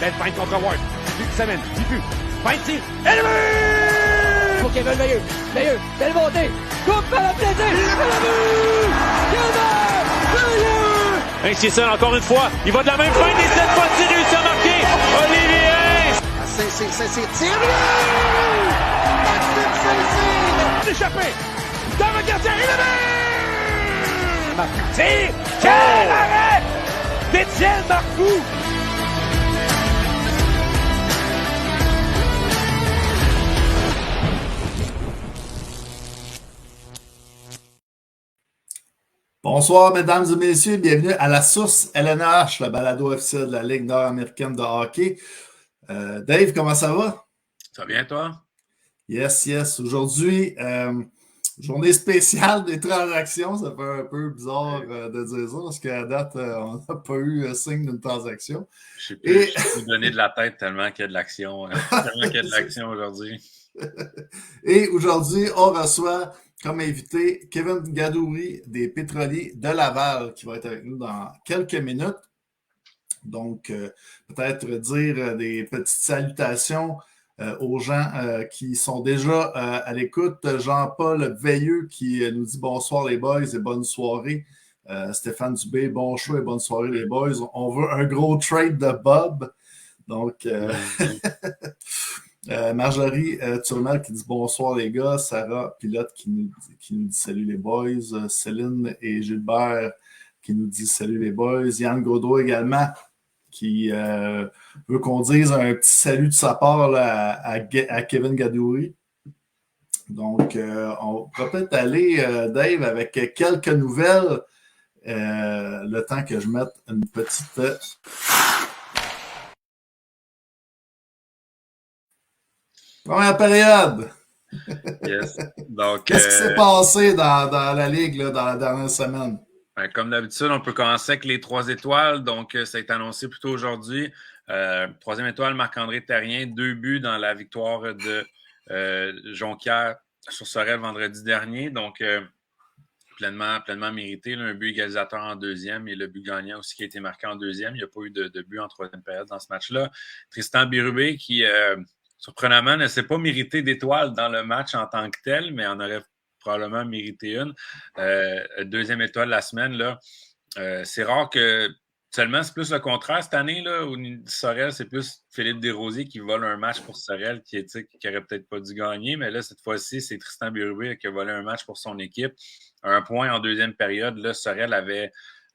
Belle feinte contre Ward. Semaine, Dipu. Feinte tir. Élevé! Pour Kevin Veilleux. Veilleux, belle montée. Coupe par la plaisir. Ainsi seul encore une fois. Il va de la même feinte et cette fois-ci réussit à marquer. Olivier! C'est tiré! Maxime Saint-Cyr! Échappé! Dans le gardien, élevé! Tire! Quel arrêt! d'Étienne Marcoux! Bonsoir, mesdames et messieurs. Bienvenue à la Source LNH, le balado officiel de la Ligue nord-américaine de hockey. Dave, comment ça va? Ça va bien, toi? Yes. Aujourd'hui, journée spéciale des transactions. Ça fait un peu bizarre de dire ça, parce qu'à date, on n'a pas eu signe d'une transaction. Je ne sais plus donner de la tête tellement qu'il y a de l'action. Tellement qu'il y a de l'action aujourd'hui. Et aujourd'hui, on reçoit comme invité Kevin Gadouri des Pétroliers de Laval, qui va être avec nous dans quelques minutes. Donc, peut-être dire des petites salutations aux gens qui sont déjà à l'écoute. Jean-Paul Veilleux qui nous dit bonsoir les boys et bonne soirée. Stéphane Dubé, bon show et bonne soirée les boys. On veut un gros trade de Bob. Donc, Marjorie Turmel qui dit bonsoir les gars. Sarah Pilote qui nous dit salut les boys. Céline et Gilbert qui nous dit salut les boys. Yann Godreau également qui veut qu'on dise un petit salut de sa part là, à Kevin Gadouri. Donc, on va peut-être aller, Dave, avec quelques nouvelles. Le temps que je mette une petite... Première période! Yes. Donc, qu'est-ce qui s'est passé dans la Ligue là, dans la dernière semaine? Comme d'habitude, on peut commencer avec les 3 étoiles. Donc, ça a été annoncé plus tôt aujourd'hui. 3e étoile, Marc-André Terrien, 2 buts dans la victoire de Jonquière sur Sorel vendredi dernier. Donc, pleinement mérité. Là, un but égalisateur en 2e et le but gagnant aussi qui a été marqué en 2e. Il n'y a pas eu de but en 3e période dans ce match-là. Tristan Bérubé qui, surprenamment, ne s'est pas mérité d'étoile dans le match en tant que tel, mais en aurait probablement mérité une. 2e étoile la semaine, là. C'est rare que seulement c'est plus le contraire cette année, là, où Sorel, c'est plus Philippe Desrosiers qui vole un match pour Sorel qui aurait peut-être pas dû gagner, mais là, cette fois-ci, c'est Tristan Bérubé qui a volé un match pour son équipe. 1 point en 2e période, là, Sorel avait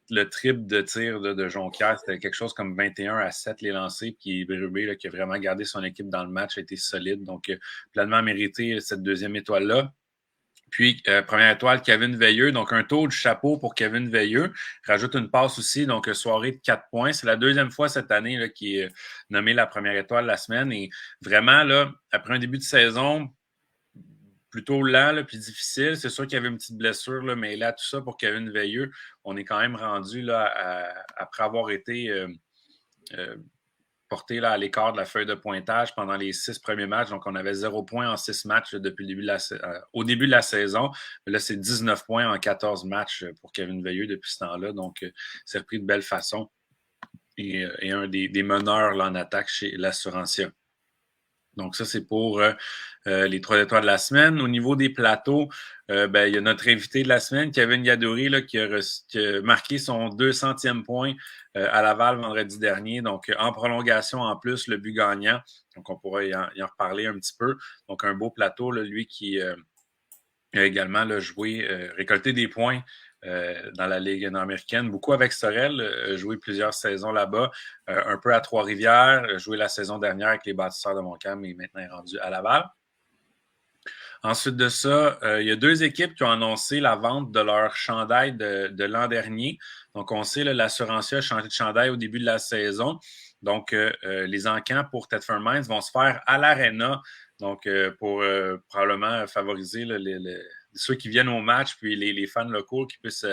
le triple de tir de Jonquière. C'était quelque chose comme 21-7 les lancers. Puis Bérubé, là, qui a vraiment gardé son équipe dans le match, a été solide. Donc, pleinement mérité cette 2e étoile-là. Puis, première étoile, Kevin Veilleux. Donc, un tour du chapeau pour Kevin Veilleux. Rajoute une passe aussi. Donc, soirée de 4 points. C'est la 2e fois cette année là, qui est nommé la première étoile la semaine. Et vraiment, là, après un début de saison plutôt lent, là, puis difficile. C'est sûr qu'il y avait une petite blessure, là, mais là, tout ça pour Kevin Veilleux, on est quand même rendu, là, après avoir été porté là, à l'écart de la feuille de pointage pendant les 6 premiers matchs. Donc, on avait 0 points en 6 matchs là, depuis le début au début de la saison. Mais là, c'est 19 points en 14 matchs pour Kevin Veilleux depuis ce temps-là. Donc, c'est repris de belle façon. Et un des meneurs là, en attaque chez l'Assurantia. Donc, ça, c'est pour les 3 étoiles de la semaine. Au niveau des plateaux, il y a notre invité de la semaine, Kevin Gadouri, là, qui a marqué son 200e point à Laval vendredi dernier. Donc, en prolongation, en plus, le but gagnant. Donc, on pourra y en reparler un petit peu. Donc, un beau plateau, là, lui qui a également là, récolté des points dans la Ligue nord-américaine, beaucoup avec Sorel, joué plusieurs saisons là-bas, un peu à Trois-Rivières, joué la saison dernière avec les Bâtisseurs de Montcalm et maintenant est rendu à Laval. Ensuite de ça, il y a 2 équipes qui ont annoncé la vente de leur chandail de l'an dernier. Donc, on sait, l'Assurantia a changé de chandail au début de la saison. Donc, les encans pour Thetford Mines vont se faire à l'Arena. Donc, pour probablement favoriser ceux qui viennent au match, puis les fans locaux qui puissent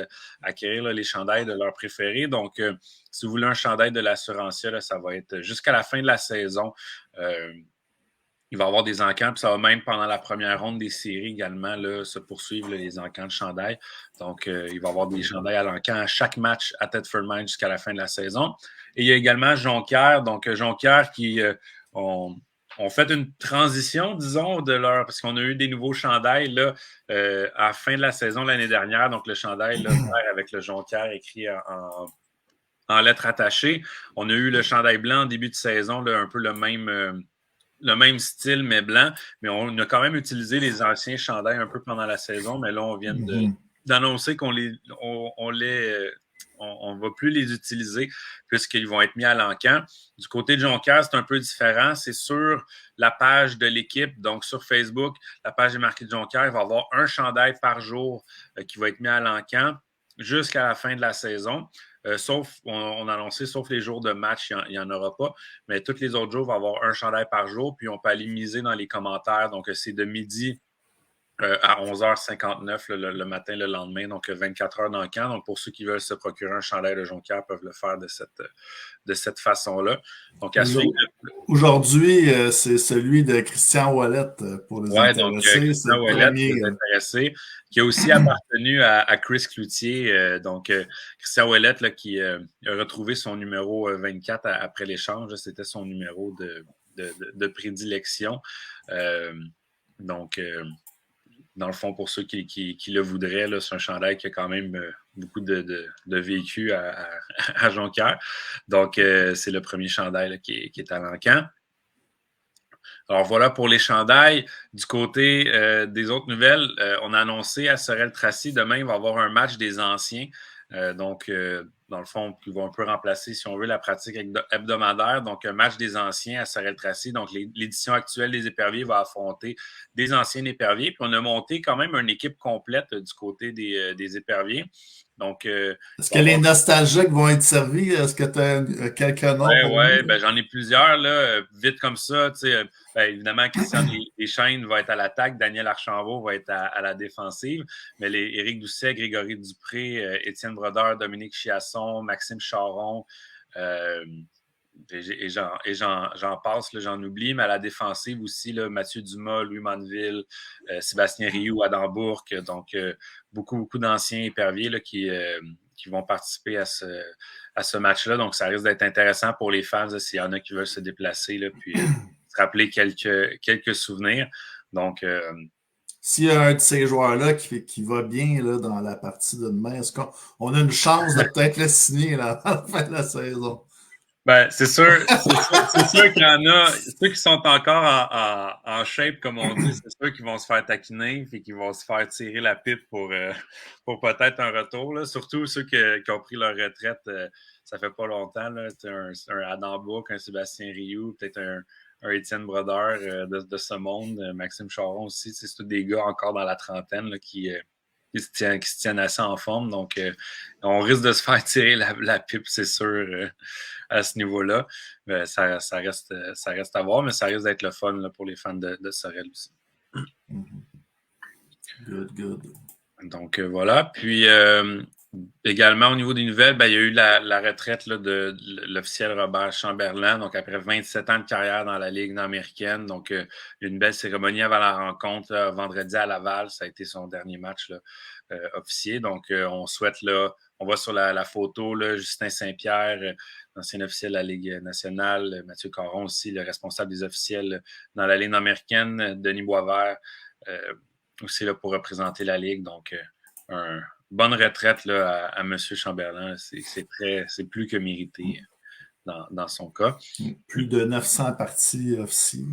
acquérir les chandails de leurs préférés. Donc, si vous voulez un chandail de l'Assurantia, là, ça va être jusqu'à la fin de la saison. il va y avoir des encans, puis ça va même pendant la première ronde des séries également là, se poursuivre là, les encans de chandail. Donc, il va y avoir des chandails à l'encan à chaque match à Thetford Mines jusqu'à la fin de la saison. Et il y a également Jonquière. Donc, Jonquière qui ont fait une transition, disons, de leur. Parce qu'on a eu des nouveaux chandails là, à la fin de la saison l'année dernière. Donc, le chandail là, vert avec le Jonquière écrit en lettres attachées. On a eu le chandail blanc en début de saison, là, un peu le même style, mais blanc. Mais on a quand même utilisé les anciens chandails un peu pendant la saison. Mais là, on vient d'annoncer qu'on on va plus les utiliser puisqu'ils vont être mis à l'encan. Du côté de Jonquière, c'est un peu différent. C'est sur la page de l'équipe, donc sur Facebook, la page des marqués de Jonquière, il va y avoir un chandail par jour qui va être mis à l'encan jusqu'à la fin de la saison. Sauf, on a annoncé, sauf les jours de match, il n'y en aura pas. Mais tous les autres jours, il va y avoir un chandail par jour. Puis on peut aller miser dans les commentaires. Donc, c'est de midi à 11h59 le matin, le lendemain. Donc, 24 heures dans le camp. Donc, pour ceux qui veulent se procurer un chandail de Jonquière, peuvent le faire de cette façon-là. Donc, à suivre. Aujourd'hui, c'est celui de Christian Ouellet pour les intéressés. Donc, Christian Ouellet, pour les intéressés, qui a aussi appartenu à Chris Cloutier. Donc, Christian Ouellet, là, qui a retrouvé son numéro 24 après l'échange. C'était son numéro de prédilection. Donc, dans le fond, pour ceux qui le voudraient, là, c'est un chandail qui a quand même beaucoup de vécu à Jonquière. Donc, c'est le premier chandail là, qui est à l'encan. Alors, voilà pour les chandails. Du côté des autres nouvelles, on a annoncé à Sorel-Tracy, demain, il va y avoir un match des anciens. Donc, dans le fond, qui va un peu remplacer, si on veut, la pratique hebdomadaire. Donc, un match des anciens à Sorel-Tracy. Donc, l'édition actuelle des éperviers va affronter des anciens éperviers. Puis, on a monté quand même une équipe complète du côté des éperviers. Donc, est-ce que les nostalgiques vont être servis? Est-ce que tu as quelques noms? Oui, ben, j'en ai plusieurs, là, vite comme ça. Ben, évidemment, Christian Deschaines va être à l'attaque, Daniel Archambault va être à la défensive, mais Éric Doucet, Grégory Dupré, Étienne Brodeur, Dominique Chiasson, Maxime Charon, et j'en passe, là, j'en oublie, mais à la défensive aussi, là, Mathieu Dumas, Louis Manneville, Sébastien Rioux, Adam Bourque, donc beaucoup d'anciens éperviers là, qui vont participer à ce match-là. Donc, ça risque d'être intéressant pour les fans s'il y en a qui veulent se déplacer, là, puis se rappeler quelques souvenirs. Donc, s'il y a un de ces joueurs-là qui va bien là, dans la partie de demain, est-ce qu'on a une chance de peut-être le signer là, à la fin de la saison? Ben, c'est sûr qu'il y en a, ceux qui sont encore en shape, comme on dit, c'est sûr qu'ils vont se faire taquiner et qu'ils vont se faire tirer la pipe pour peut-être un retour. Là. Surtout ceux qui ont pris leur retraite, ça fait pas longtemps. Là. Un Adam Bourque, un Sébastien Rioux, peut-être un Étienne Brodeur de ce monde, Maxime Charon aussi. C'est tous des gars encore dans la trentaine là, qui se tiennent assez en forme. Donc, on risque de se faire tirer la pipe, c'est sûr, à ce niveau-là. Ça reste à voir, mais ça risque d'être le fun là, pour les fans de Sorel aussi. Good. Donc, voilà. Puis, également, au niveau des nouvelles, ben, il y a eu la retraite là, de l'officiel Robert Chamberlain. Donc, après 27 ans de carrière dans la Ligue nord-américaine. Donc, il y a une belle cérémonie avant la rencontre là, vendredi à Laval. Ça a été son dernier match là, officier. Donc, on souhaite, là, on voit sur la photo, là, Justin Saint-Pierre, ancien officiel de la Ligue nationale, Mathieu Caron aussi, le responsable des officiels dans la Ligue nord-américaine, Denis Boisvert, aussi là, pour représenter la Ligue. Donc, bonne retraite là, à M. Chamberlain. C'est plus que mérité dans son cas. Plus de 900 parties officielles.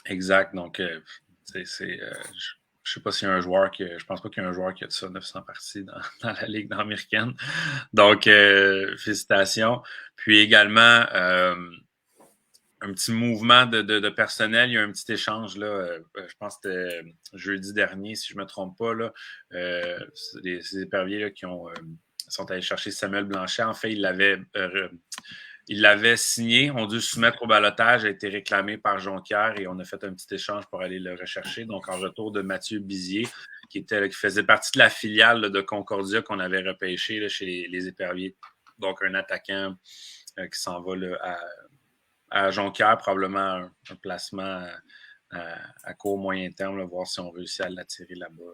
Exact. Donc, je ne sais pas s'il y a un joueur je pense pas qu'il y a un joueur qui a de ça, 900 parties dans la Ligue nord-américaine. Donc, félicitations. Puis également, un petit mouvement de personnel. Il y a un petit échange, là, je pense que c'était jeudi dernier, si je ne me trompe pas. Là, ces éperviers là, qui sont allés chercher Samuel Blanchet. En fait, il l'avait signé, ont dû soumettre au ballottage, a été réclamé par Jonquière et on a fait un petit échange pour aller le rechercher. Donc, en retour de Mathieu Bizier, qui faisait partie de la filiale là, de Concordia qu'on avait repêché là, chez les éperviers. Donc, un attaquant qui s'en va là, à Jonquière, probablement un placement à court moyen terme, là, voir si on réussit à l'attirer là-bas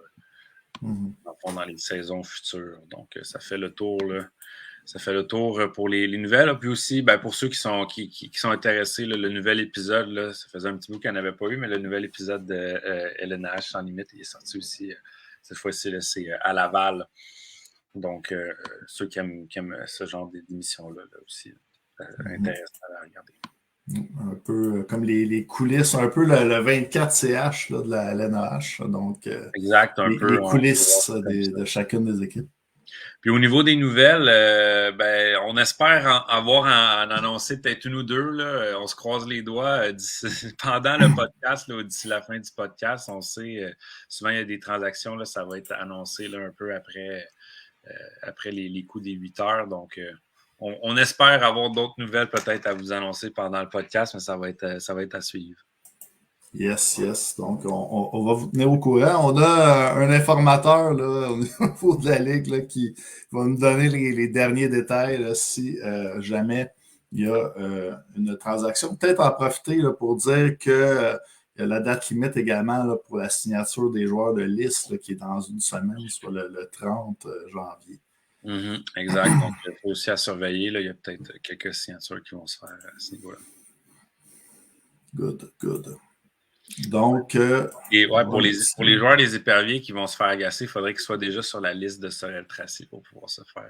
dans les saisons futures. Donc, ça fait le tour, là. Ça fait le tour pour les nouvelles. Là. Puis aussi, pour ceux qui sont intéressés, là, le nouvel épisode, là, ça faisait un petit bout qu'il n'y en avait pas eu, mais le nouvel épisode de LNH sans limite, il est sorti aussi cette fois-ci, là, c'est à Laval. Donc, ceux qui aiment ce genre d'émission-là là, aussi, intéressant à regarder. Un peu comme les coulisses, un peu le 24 CH là, de la LNH. Donc, exact, un peu. Les coulisses de chacune des équipes. Puis au niveau des nouvelles, on espère avoir en annoncer peut-être une ou deux. Là. On se croise les doigts pendant le podcast, là, d'ici la fin du podcast. On sait, souvent il y a des transactions, là, ça va être annoncé là, un peu après les coups des 8 heures. Donc, on espère avoir d'autres nouvelles peut-être à vous annoncer pendant le podcast, mais ça va être à suivre. Yes. Donc, on va vous tenir au courant. On a un informateur là, au niveau de la Ligue là, qui va nous donner les derniers détails là, si jamais il y a une transaction. Peut-être en profiter là, pour dire que il y a la date limite également là, pour la signature des joueurs de liste là, qui est dans une semaine, soit le 30 janvier. Exact. Donc, il faut aussi à surveiller. Là, il y a peut-être quelques signatures qui vont se faire à ce niveau-là. Good. Donc, et pour les joueurs des éperviers qui vont se faire agacer, il faudrait qu'ils soient déjà sur la liste de Sorel Tracy pour pouvoir se faire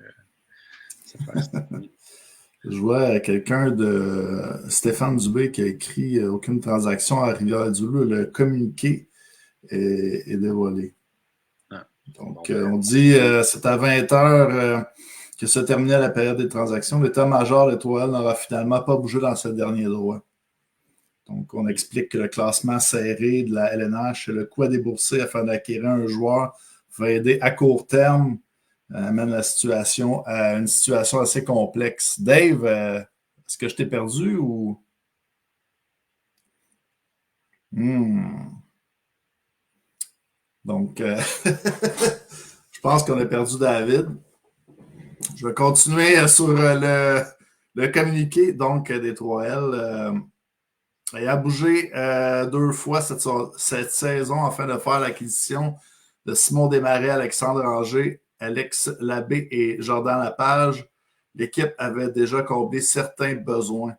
Je vois quelqu'un de Stéphane Dubé qui a écrit aucune transaction à Rivière-du-Loup. Le communiqué est dévoilé. Donc, on dit c'est à 20h que se terminait la période des transactions. L'état-major d'Étoile n'aura finalement pas bougé dans ce dernier droit. Donc, on explique que le classement serré de la LNH et le coût à débourser afin d'acquérir un joueur va aider à court terme, amène la situation à une situation assez complexe. Dave, est-ce que je t'ai perdu ou... Donc, je pense qu'on a perdu David. Je vais continuer sur le communiqué donc des 3L. Il a bougé 2 fois cette saison afin de faire l'acquisition de Simon Desmarais, Alexandre Anger, Alex Labbé et Jordan Lapage. L'équipe avait déjà comblé certains besoins.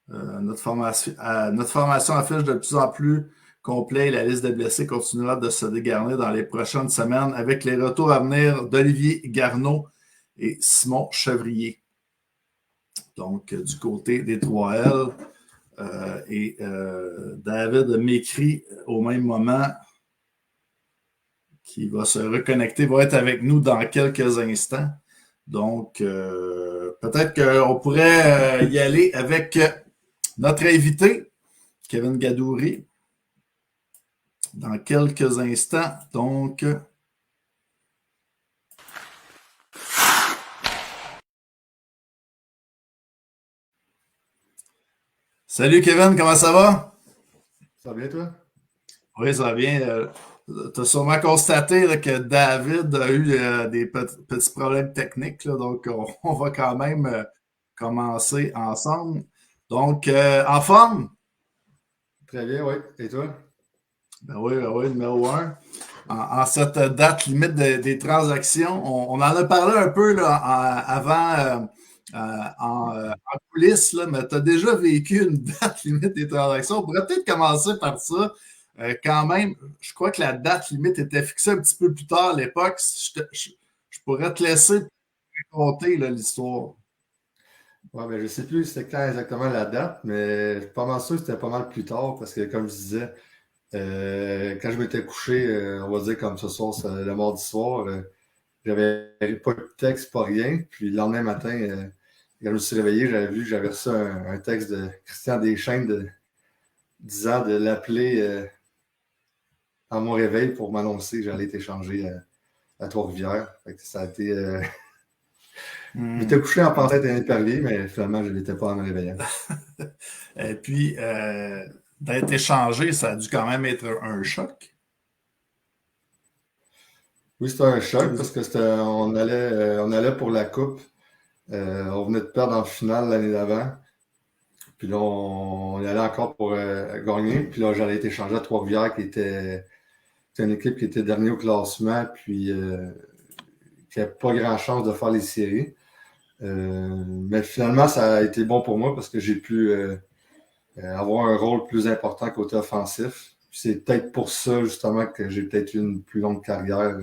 Notre formation affiche de plus en plus complet et la liste des blessés continuera de se dégarnir dans les prochaines semaines avec les retours à venir d'Olivier Garneau et Simon Chevrier. Donc, du côté des 3L. David m'écrit au même moment qu'il va se reconnecter, va être avec nous dans quelques instants. Donc, peut-être qu'on pourrait y aller avec notre invité, Kevin Gadouri, dans quelques instants. Donc, salut Kevin, comment ça va? Ça va bien, toi? Oui, ça va bien. Tu as sûrement constaté là, que David a eu des petits problèmes techniques, là, donc on va quand même commencer ensemble. Donc, en forme? Très bien, oui. Et toi? Ben oui, numéro 1. En cette date limite des transactions, on en a parlé un peu là, avant en coulisses, là, mais tu as déjà vécu une date limite des transactions. On pourrait peut-être commencer par ça. Quand même, je crois que la date limite était fixée un petit peu plus tard à l'époque. Je pourrais te laisser raconter là, l'histoire. Ouais, je ne sais plus c'était quand exactement la date, mais je suis pas mal sûr que c'était pas mal plus tard parce que, comme je disais, quand je m'étais couché, on va dire comme ce soir, le mardi soir, j'avais pas de texte, pas rien. Puis le lendemain matin, quand je me suis réveillé, j'avais vu que j'avais reçu un texte de Christian Deschênes disant de l'appeler à mon réveil pour m'annoncer que j'allais être échangé à Trois-Rivières. Fait que ça a été... Je m'étais couché en pensant être un épervier, mais finalement, je ne l'étais pas en me réveillant. Et puis, d'être échangé, ça a dû quand même être un choc. Oui, c'était un choc parce que on allait pour la coupe. On venait de perdre en finale l'année d'avant. Puis là, on y allait encore pour gagner. Puis là, j'allais être échangé à Trois-Rivières, qui était une équipe qui était dernier au classement, puis qui n'avait pas grand chance de faire les séries. Mais finalement, ça a été bon pour moi parce que j'ai pu avoir un rôle plus important côté offensif. Puis c'est peut-être pour ça, justement, que j'ai peut-être eu une plus longue carrière.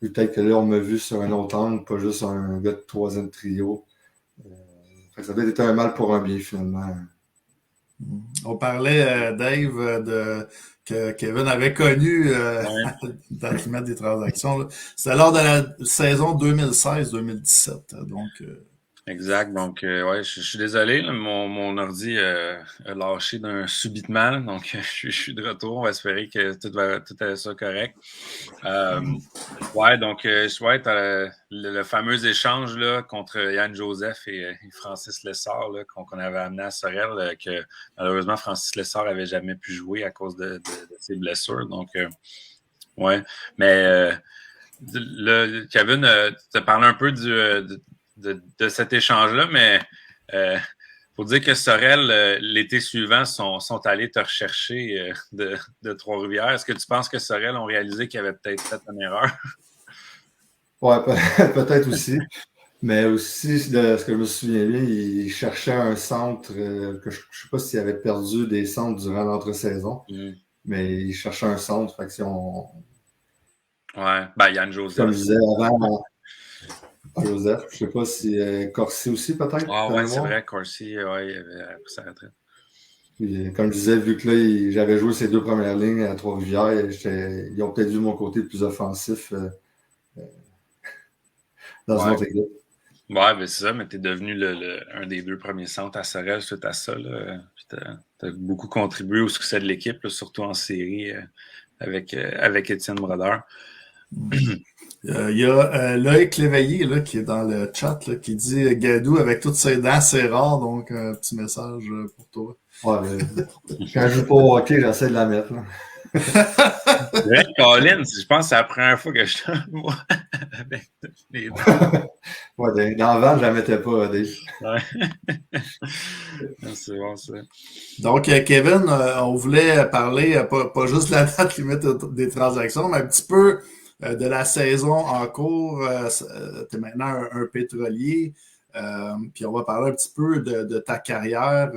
Peut-être que là, on m'a vu sur un autre angle, pas juste un gars de troisième trio. Ça a peut-être été un mal pour un bien, finalement. On parlait, Dave, que Kevin avait connu dans le des transactions. Là. C'était lors de la saison 2016-2017. Donc, Exact. Donc, ouais, je suis désolé. Là, mon ordi a lâché subitement. Donc, je suis de retour. On va espérer que tout est ça correct. Ouais, donc, ouais, t'as le fameux échange là, contre Yann Joseph et Francis Lessard là, qu'on avait amené à Sorel, que malheureusement, Francis Lessard n'avait jamais pu jouer à cause de ses blessures. Donc, ouais. Mais Kevin, tu as parlé un peu de cet échange-là, mais faut dire que Sorel, l'été suivant, sont allés te rechercher de Trois-Rivières. Est-ce que tu penses que Sorel ont réalisé qu'ils avaient peut-être fait une erreur? Ouais, peut-être aussi. Mais aussi, de ce que je me souviens bien, ils cherchaient un centre que je ne sais pas s'ils avaient perdu des centres durant l'entre-saison, mais ils cherchaient un centre. Fait que si on... Ouais, ben Yann Joseph. Comme je disais avant, Joseph, je sais pas si Corsi aussi, peut-être. Ah ouais, c'est vrai, Corsi, ouais, il avait pris sa retraite. Puis, comme je disais, vu que là, j'avais joué ces 2 premières lignes à Trois-Rivières, ils ont peut-être vu mon côté plus offensif dans une autre équipe. Ouais, ben c'est ça, mais tu es devenu un des 2 premiers centres à Sorel suite à ça. Tu as beaucoup contribué au succès de l'équipe, là, surtout en série avec Étienne Brodeur. Il y a Loïc Léveillé là, qui est dans le chat là, qui dit Gadou avec toutes ses dents, c'est rare, donc un petit message pour toi. Ouais, quand je joue pas au hockey, j'essaie de la mettre. Là. C'est vrai, Colin, je pense que c'est la première fois que je te vois avec les dents. Ouais, dans le vent, je la mettais pas, Dave. Ouais. C'est bon, ça. Donc, Kevin, on voulait parler pas juste de la date limite des transactions, mais un petit peu de la saison en cours. Tu es maintenant un pétrolier. Puis on va parler un petit peu de ta carrière.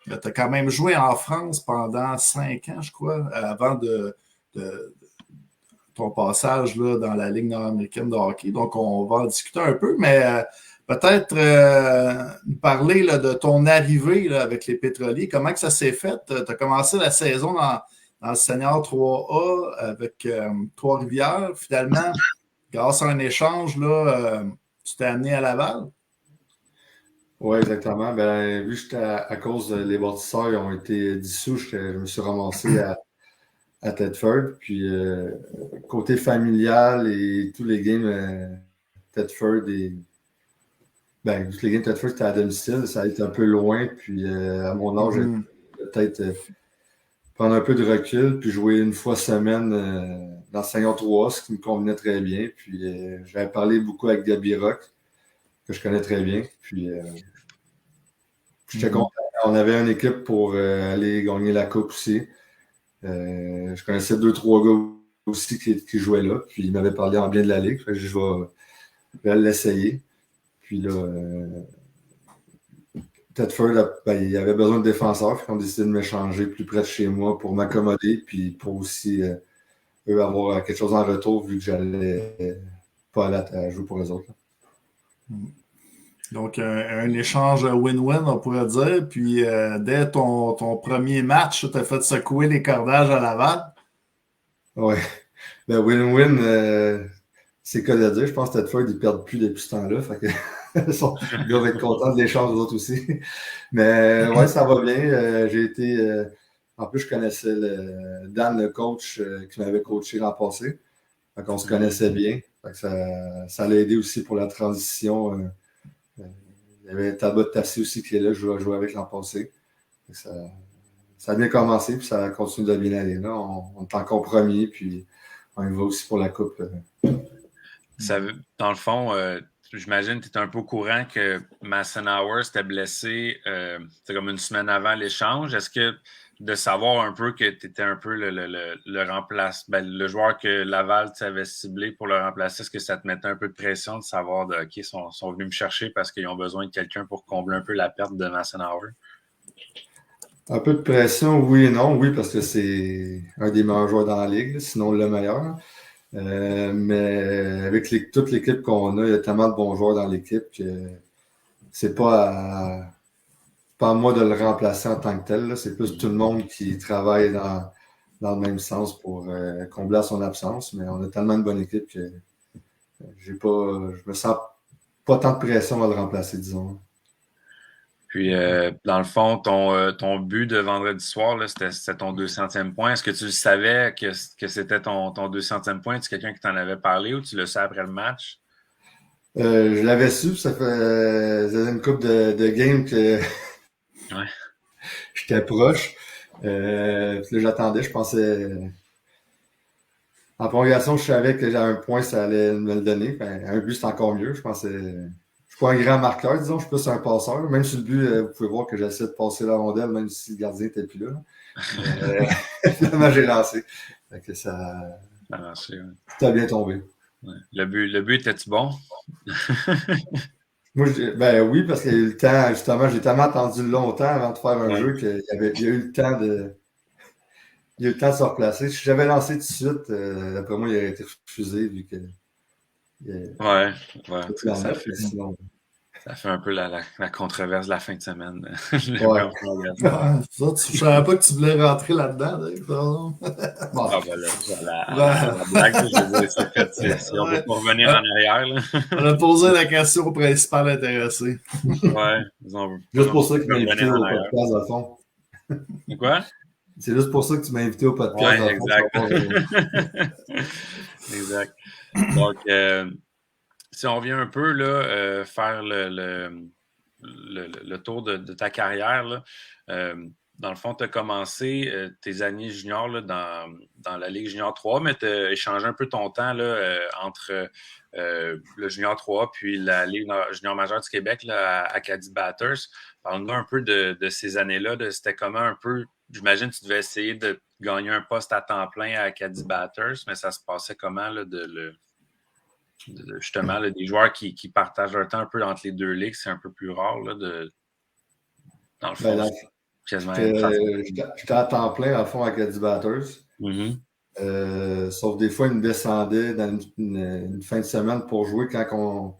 Tu as quand même joué en France pendant 5 ans, je crois, avant de ton passage là, dans la Ligue nord-américaine de hockey. Donc, on va en discuter un peu, mais peut-être nous parler là, de ton arrivée là, avec les pétroliers. Comment que ça s'est fait? Tu as commencé la saison dans le Senior 3A avec Trois-Rivières. Finalement, grâce à un échange, là, tu t'es amené à Laval? Oui, exactement. Ben, vu que j'étais à cause les bâtisseurs ils ont été dissous, je me suis ramassé à Thetford. Puis, côté familial et tous les games Thetford et. Ben, tous les games Thetford, c'était à domicile. Ça a été un peu loin. Puis, à mon âge, peut-être prendre un peu de recul. Puis, jouer une fois semaine dans le Senior 3A, ce qui me convenait très bien. Puis, j'avais parlé beaucoup avec Gabi Rock, que je connais très bien. Puis, j'étais content. On avait une équipe pour aller gagner la coupe aussi. Je connaissais 2-3 gars aussi qui jouaient là. Puis ils m'avaient parlé en bien de la Ligue. Fait que je vais l'essayer. Puis là, Thetford, il y avait besoin de défenseurs. Puis ils ont décidé de m'échanger plus près de chez moi pour m'accommoder. Puis pour aussi eux avoir quelque chose en retour vu que j'allais pas aller à jouer pour les autres. Donc, un échange win-win, on pourrait dire. Puis, dès ton premier match, tu as fait secouer les cordages à Laval. Oui. Ben, win-win, c'est quoi de dire. Je pense que Thetford, ils ne perdent plus depuis ce temps-là. Fait que ils doivent être contents de l'échange, les autres aussi. Mais ouais, ça va bien. J'ai été. En plus, je connaissais Dan, le coach, qui m'avait coaché l'an passé. Fait qu'on se connaissait bien. Fait que ça l'a aidé aussi pour la transition. Il y avait Talbot Tassi aussi qui est là, je jouais avec l'an passé. Ça a bien commencé, puis ça continue de bien aller. Là, on est encore premier, puis on y va aussi pour la coupe. Ça, dans le fond, j'imagine que tu es un peu au courant que Massenauer s'était blessé c'est comme une semaine avant l'échange. Est-ce que de savoir un peu que tu étais un peu le joueur que Laval avait ciblé pour le remplacer, est-ce que ça te mettait un peu de pression de savoir OK, ils sont venus me chercher parce qu'ils ont besoin de quelqu'un pour combler un peu la perte de Massenauer? Un peu de pression, oui et non. Oui, parce que c'est un des meilleurs joueurs dans la ligue, sinon le meilleur. Mais avec toute l'équipe qu'on a, il y a tellement de bons joueurs dans l'équipe que c'est pas à moi de le remplacer en tant que tel. Là. C'est plus tout le monde qui travaille dans le même sens pour combler son absence. Mais on a tellement de bonne équipe que je me sens pas tant de pression à le remplacer, disons. Puis, dans le fond, ton but de vendredi soir, là, c'était ton 200e point. Est-ce que tu savais que c'était ton 200e point? Es-tu quelqu'un qui t'en avait parlé ou tu le sais après le match? Je l'avais su, ça faisait une couple de games que Ouais. j'étais proche. Puis là, j'attendais, je pensais... En prolongation, je savais que j'avais un point, ça allait me le donner. Ben, un but, c'est encore mieux. Je pensais... Je suis pas un grand marqueur, disons, je suis plus un passeur. Même sur le but, vous pouvez voir que j'essaie de passer la rondelle, même si le gardien n'était plus là. Finalement, j'ai lancé. Fait que ça a lancé, ouais. Ça a bien tombé. Ouais. Le but était-tu bon? Moi, ben oui, parce qu'il y a eu le temps, justement, j'ai tellement attendu longtemps avant de faire un jeu qu'il y a eu le temps de se replacer. Si j'avais lancé tout de suite, d'après moi, il aurait été refusé vu que. Ouais. Ça fait un peu la controverse de la fin de semaine. Ouais. Ça, je savais pas que tu voulais rentrer là-dedans, Dave. La blague, je veux dire, si on veut pas revenir en arrière. Là. On a posé la question au principal intéressé. Ouais. Juste pour ça que tu m'as invité au podcast, à fond. Quoi? C'est juste pour ça que tu m'as invité au podcast. Ouais, exact. Exact. Donc, si on revient un peu là, faire le tour de ta carrière, là, dans le fond, tu as commencé tes années juniors là, dans la Ligue junior 3, mais tu as échangé un peu ton temps là, entre le junior 3 puis la Ligue junior majeure du Québec là, à Acadie Batters. Parle-nous un peu de ces années-là. C'était comment un peu, j'imagine que tu devais essayer de gagner un poste à temps plein à Acadie Batters, mais ça se passait comment là, justement, là, des joueurs qui partagent leur temps un peu entre les deux ligues, c'est un peu plus rare, là, dans le fond. Quasiment. J'étais à temps plein, à fond, à Acadie Batters. Mm-hmm. Sauf des fois, ils me descendaient dans une fin de semaine pour jouer quand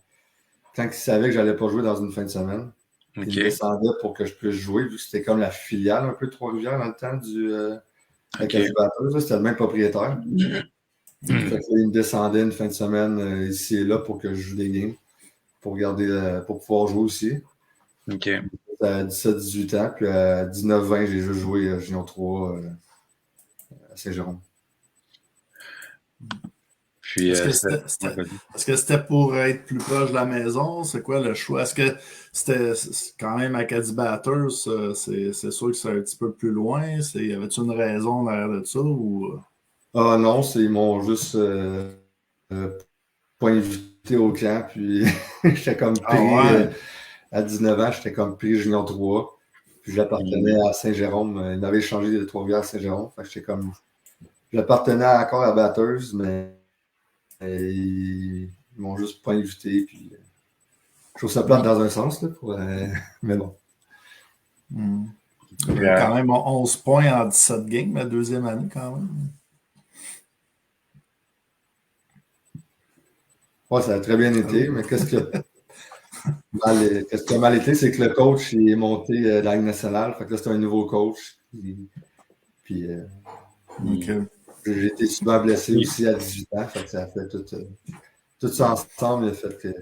ils savaient que j'allais pas jouer dans une fin de semaine. Okay. Ils me descendaient pour que je puisse jouer, vu que c'était comme la filiale un peu de Trois-Rivières dans le temps du Acadie Batters. C'était le même propriétaire. Fait que, il me descendait une fin de semaine ici et là pour que je joue des games, pour pouvoir jouer aussi. OK. À 17-18 ans, puis à 19-20, j'ai juste joué Junior 3 à Saint-Jérôme. Puis, est-ce que c'était pour être plus proche de la maison? C'est quoi le choix? Est-ce que c'était quand même Acadie Batters? C'est sûr que c'est un petit peu plus loin. Y avait-tu une raison derrière de ça? Ou... Ah non, ils m'ont juste pas invité au camp. Puis j'étais comme pris à 19 ans, j'étais comme pris Junior 3. Puis j'appartenais à Saint-Jérôme. Ils m'avaient changé de Trois-Rivières à Saint-Jérôme. Fait que j'étais comme. J'appartenais encore à Batters, mais ils m'ont juste pas invité. Puis je trouve ça plate dans un sens, là, mais bon. Quand même 11 points en 17 games la deuxième année, quand même. Ouais, ça a très bien été, mais qu'est-ce qui a mal été, c'est que le coach il est monté de la Ligue nationale. Fait que là, c'est un nouveau coach. Puis j'ai été souvent blessé aussi à 18 ans. Fait que ça a fait tout ça ensemble, le fait qu'ils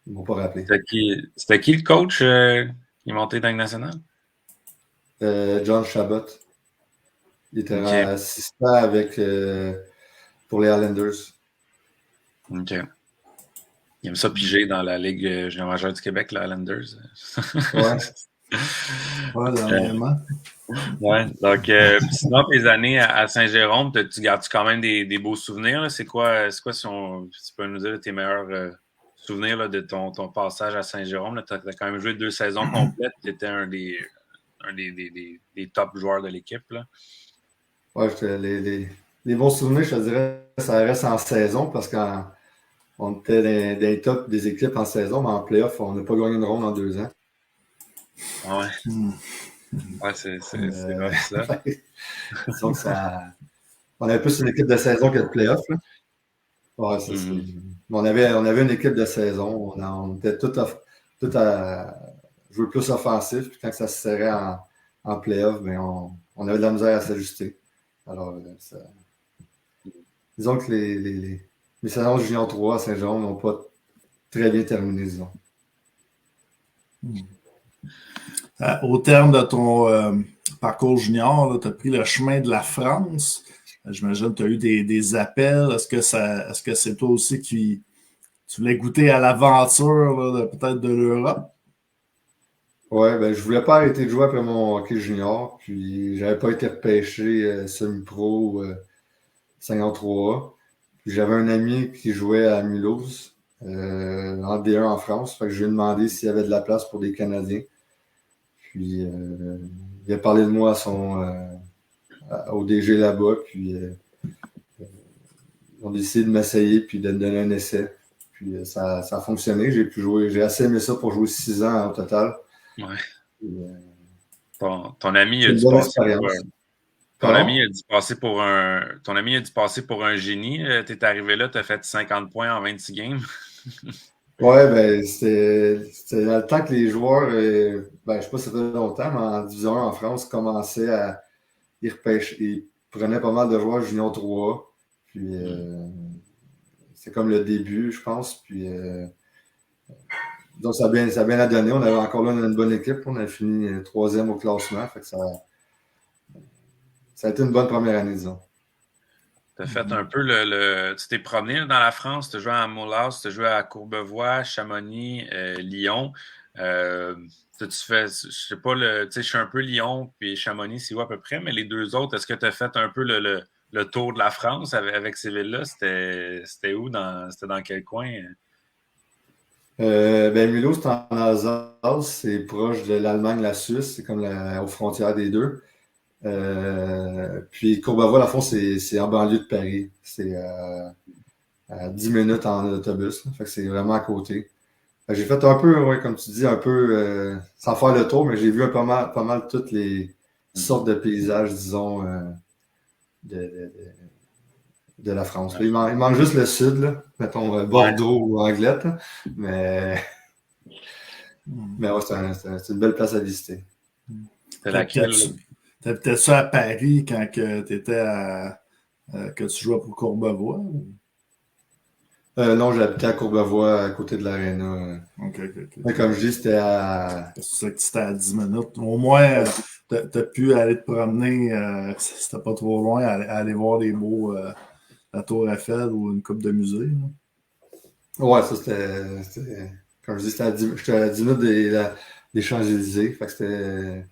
ne m'ont pas rappelé. C'était qui le coach qui est monté dans la Ligue nationale? John Chabot. Il était assistant pour les Islanders. OK. Il aime ça piger dans la Ligue junior majeure du Québec, les Islanders. Ouais, dernièrement. Ouais. Donc, sinon, tes années à Saint-Jérôme, tu gardes quand même des beaux souvenirs? Là? C'est quoi si tu peux nous dire tes meilleurs souvenir là, de ton passage à Saint-Jérôme? Tu as quand même joué 2 saisons complètes. Tu étais un des top joueurs de l'équipe. Là. Ouais, les bons souvenirs, je te dirais, ça reste en saison parce qu'on était dans les tops des équipes en saison, mais en playoff, on n'a pas gagné une ronde en 2 ans. Ouais. Ouais, c'est vrai, ça. Donc, on avait plus une équipe de saison que de playoff. Là. Ouais, on avait une équipe de saison. On était tout à jouer plus offensif. Puis quand ça se serrait en playoff, ben on avait de la misère à s'ajuster. Alors, disons que les saisons junior 3 à Saint-Jean n'ont pas très bien terminé, disons. Au terme de ton parcours junior, tu as pris le chemin de la France. J'imagine que tu as eu des appels. Est-ce que c'est toi aussi qui tu voulais goûter à l'aventure peut-être de l'Europe? Ouais, ben je voulais pas arrêter de jouer après mon hockey junior. Puis j'avais pas été repêché semi-pro ou 53A. Puis j'avais un ami qui jouait à Mulhouse en D1 en France. Fait que je lui ai demandé s'il y avait de la place pour des Canadiens. Puis il a parlé de moi au DG là-bas. Puis ils ont décidé de m'essayer puis de me donner un essai. Puis ça a fonctionné. J'ai pu jouer. J'ai assez aimé ça pour jouer 6 ans au total. Ouais. Puis, ton ami a dû passer pour un génie. Tu es arrivé là, tu as fait 50 points en 26 games. Ouais, ben c'était dans le temps que les joueurs, je sais pas si ça fait longtemps, mais en Division 1 en France, commençaient à y repêcher. Ils prenaient pas mal de joueurs junior 3A. Puis c'est comme le début, je pense. Puis donc ça a bien donné. On avait encore là une bonne équipe. On a fini 3e au classement. Fait que ça a été une bonne première année, disons. Tu as fait un peu tu t'es promené dans la France, tu as joué à Mulhouse, tu as joué à Courbevoie, Chamonix, Lyon. Tu fais, je sais pas, je suis un peu Lyon puis Chamonix, c'est où à peu près, mais les 2 autres, est-ce que tu as fait un peu le tour de la France avec ces villes-là? C'était où? C'était dans quel coin? Mulhouse, c'est en Alsace, c'est proche de l'Allemagne, la Suisse, c'est comme aux frontières des deux. Puis Courbevoie, à fond, c'est en banlieue de Paris. C'est à 10 minutes en autobus. Fait que c'est vraiment à côté. J'ai fait un peu, ouais, comme tu dis, un peu sans faire le tour, mais j'ai vu pas mal toutes les sortes de paysages, disons, de la France. Là, il manque juste le sud, là, mettons Bordeaux ou Anglette. Mais ouais, c'est une belle place à visiter. C'était laquelle? T'habitais ça à Paris quand tu étais que tu jouais pour Courbevoie? Non, j'habitais à Courbevoie, à côté de l'Arena. OK. Mais comme je dis, c'était à... C'est ça que c'était à 10 minutes. Au moins, t'as pu aller te promener, c'était pas trop loin, aller voir des beaux la Tour Eiffel ou une coupe de musée. Là. Ouais, ça c'était... Comme je dis, j'étais à 10 minutes des Champs-Élysées. Fait que c'était...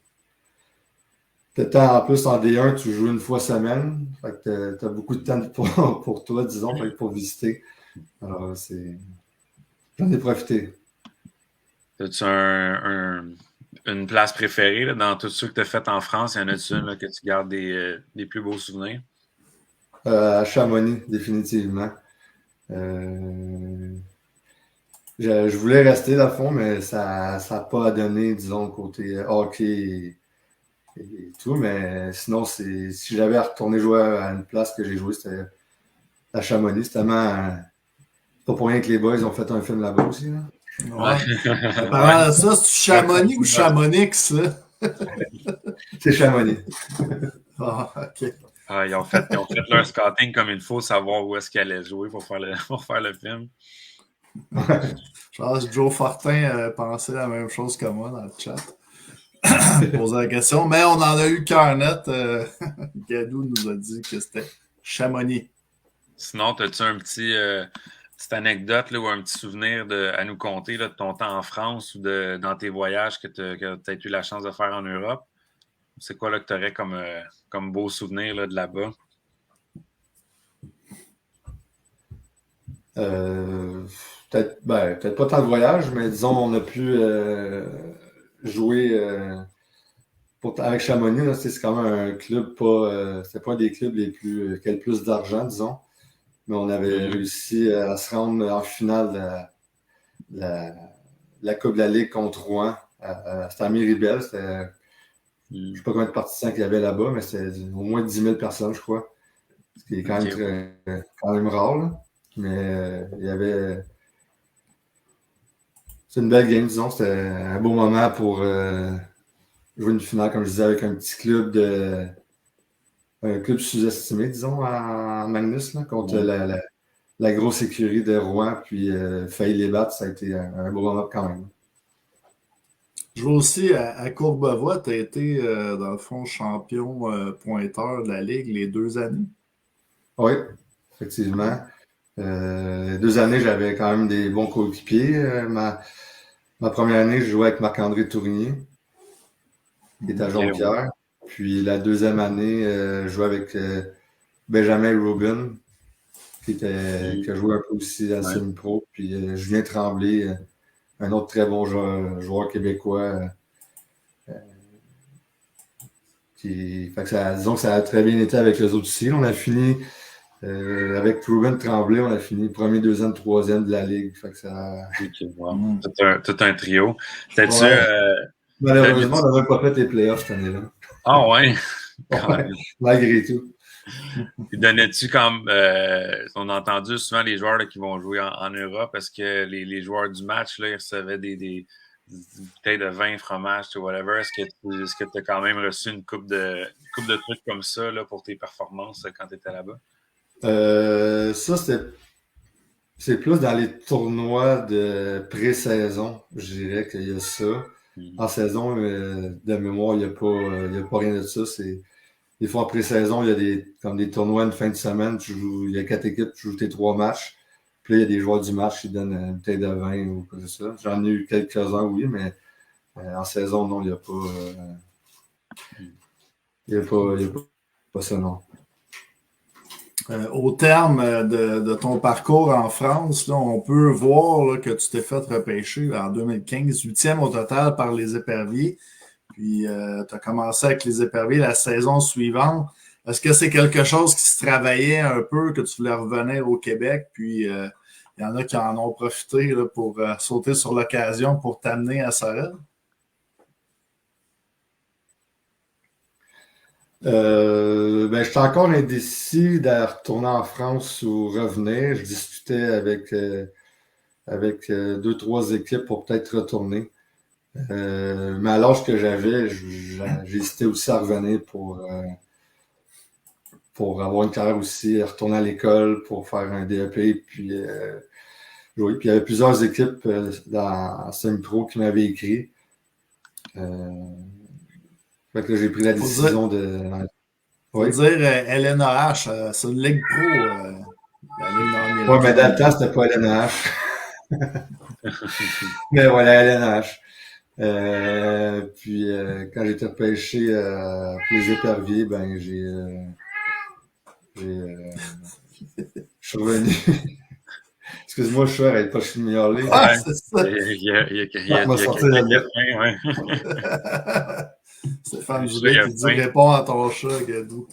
En plus, en D1, tu joues une fois semaine. Fait que t'as beaucoup de temps pour toi, disons, pour visiter. Alors, j'en ai profité. As-tu une place préférée là, dans tout ce que tu as fait en France? Y en a-tu une là, que tu gardes des plus beaux souvenirs? À Chamonix, définitivement. Je voulais rester, dans le fond, mais ça n'a pas donné, disons, côté hockey et tout. Mais sinon, si j'avais à retourner jouer à une place que j'ai joué, c'était à Chamonix. C'est tellement... pas pour rien que les boys ont fait un film là-bas aussi. Là. Ouais. Parlant de ça, c'est Chamonix ou Chamonix, là? C'est Chamonix. Ah, OK. Ils ont fait leur scouting comme il faut, savoir où est-ce qu'ils allaient jouer pour faire le film. Je pense que Joe Fortin pensait la même chose que moi dans le chat. Poser la question, mais on en a eu cœur net. Gadou nous a dit que c'était Chamonix. Sinon, as-tu un petite anecdote là, ou un petit souvenir à nous conter là, de ton temps en France ou dans tes voyages que tu as eu la chance de faire en Europe? C'est quoi là, que tu aurais comme beau souvenir là, de là-bas? peut-être pas tant de voyage, mais disons, on a pu jouer avec Chamonix. Là, c'est quand même un club c'était pas un des clubs qui a le plus d'argent, disons. Mais on avait réussi à se rendre en finale de la Coupe de la Ligue contre Rouen. C'était à Miribel. Je ne sais pas combien de partisans qu'il y avait là-bas, mais c'était au moins 10 000 personnes, je crois. Ce qui est quand même rare. Là. Mais il y avait. C'est une belle game, disons. C'était un beau moment pour jouer une finale, comme je disais, avec un petit club un club sous-estimé, disons, en Magnus, là, contre la grosse écurie de Rouen, puis failli les battre. Ça a été un beau moment quand même. Je vois aussi à Courbevoie, tu as été, dans le fond, champion pointeur de la Ligue les 2 années. Oui, effectivement. Les 2 années, j'avais quand même des bons coéquipiers. Ma première année, je jouais avec Marc-André Tournier, qui était à Jonquière. Puis la 2e année, je jouais avec Benjamin Rubin, qui a joué un peu aussi à semi-pro. Puis Julien Tremblay, un autre très bon joueur québécois. Disons que ça a très bien été avec les autres aussi. On a fini avec Ruben Tremblay, on a fini premier, deuxième, troisième de la Ligue. Fait que ça... Tout un trio. Malheureusement, on n'avait pas fait les playoffs cette année-là. Ah ouais? Malgré tout. Donnais-tu comme on a entendu souvent les joueurs là, qui vont jouer en Europe parce que les joueurs du match là, ils recevaient des bouteilles de vin, fromage, whatever. Est-ce que tu as quand même reçu une coupe de trucs comme ça là, pour tes performances quand tu étais là-bas? Ça, c'est plus dans les tournois de pré-saison, je dirais qu'il y a ça. En saison, de mémoire, il n'y a pas rien de ça. Des fois, en pré-saison, il y a comme des tournois une fin de semaine. Il y a 4 équipes, tu joues tes 3 matchs. Puis là, il y a des joueurs du match qui donnent une bouteille de vin ou quoi que ce soit. J'en ai eu quelques-uns, oui, mais en saison, non, il n'y a pas... il n'y a pas ça, non. Au terme de ton parcours en France, là, on peut voir là, que tu t'es fait repêcher en 2015, 8e au total par les Éperviers. Puis tu as commencé avec les Éperviers la saison suivante. Est-ce que c'est quelque chose qui se travaillait un peu, que tu voulais revenir au Québec? Puis il y en a qui en ont profité là, pour sauter sur l'occasion pour t'amener à Sorel? J'étais encore indécis de retourner en France ou revenir. Je discutais avec 2-3 équipes pour peut-être retourner. Mais à l'âge que j'avais, j'hésitais aussi à revenir pour avoir une carrière aussi, retourner à l'école, pour faire un DEP, puis jouer. Puis il y avait plusieurs équipes dans semi-pro qui m'avaient écrit. Fait que j'ai pris la décision de... Faut dire LNAH, c'est une ligue pro. La ligue nord-américaine. Oui, mais dans le temps, c'était pas LNAH. Mais voilà, LNH. Puis quand j'ai été repêché pour les Éperviers, ben je suis revenu. Excuse-moi, je suis arrête pas, je suis meilleur ligue. Ah, c'est ça. Il y a Stéphane Dubé qui dit réponds à ton chat, Gadou.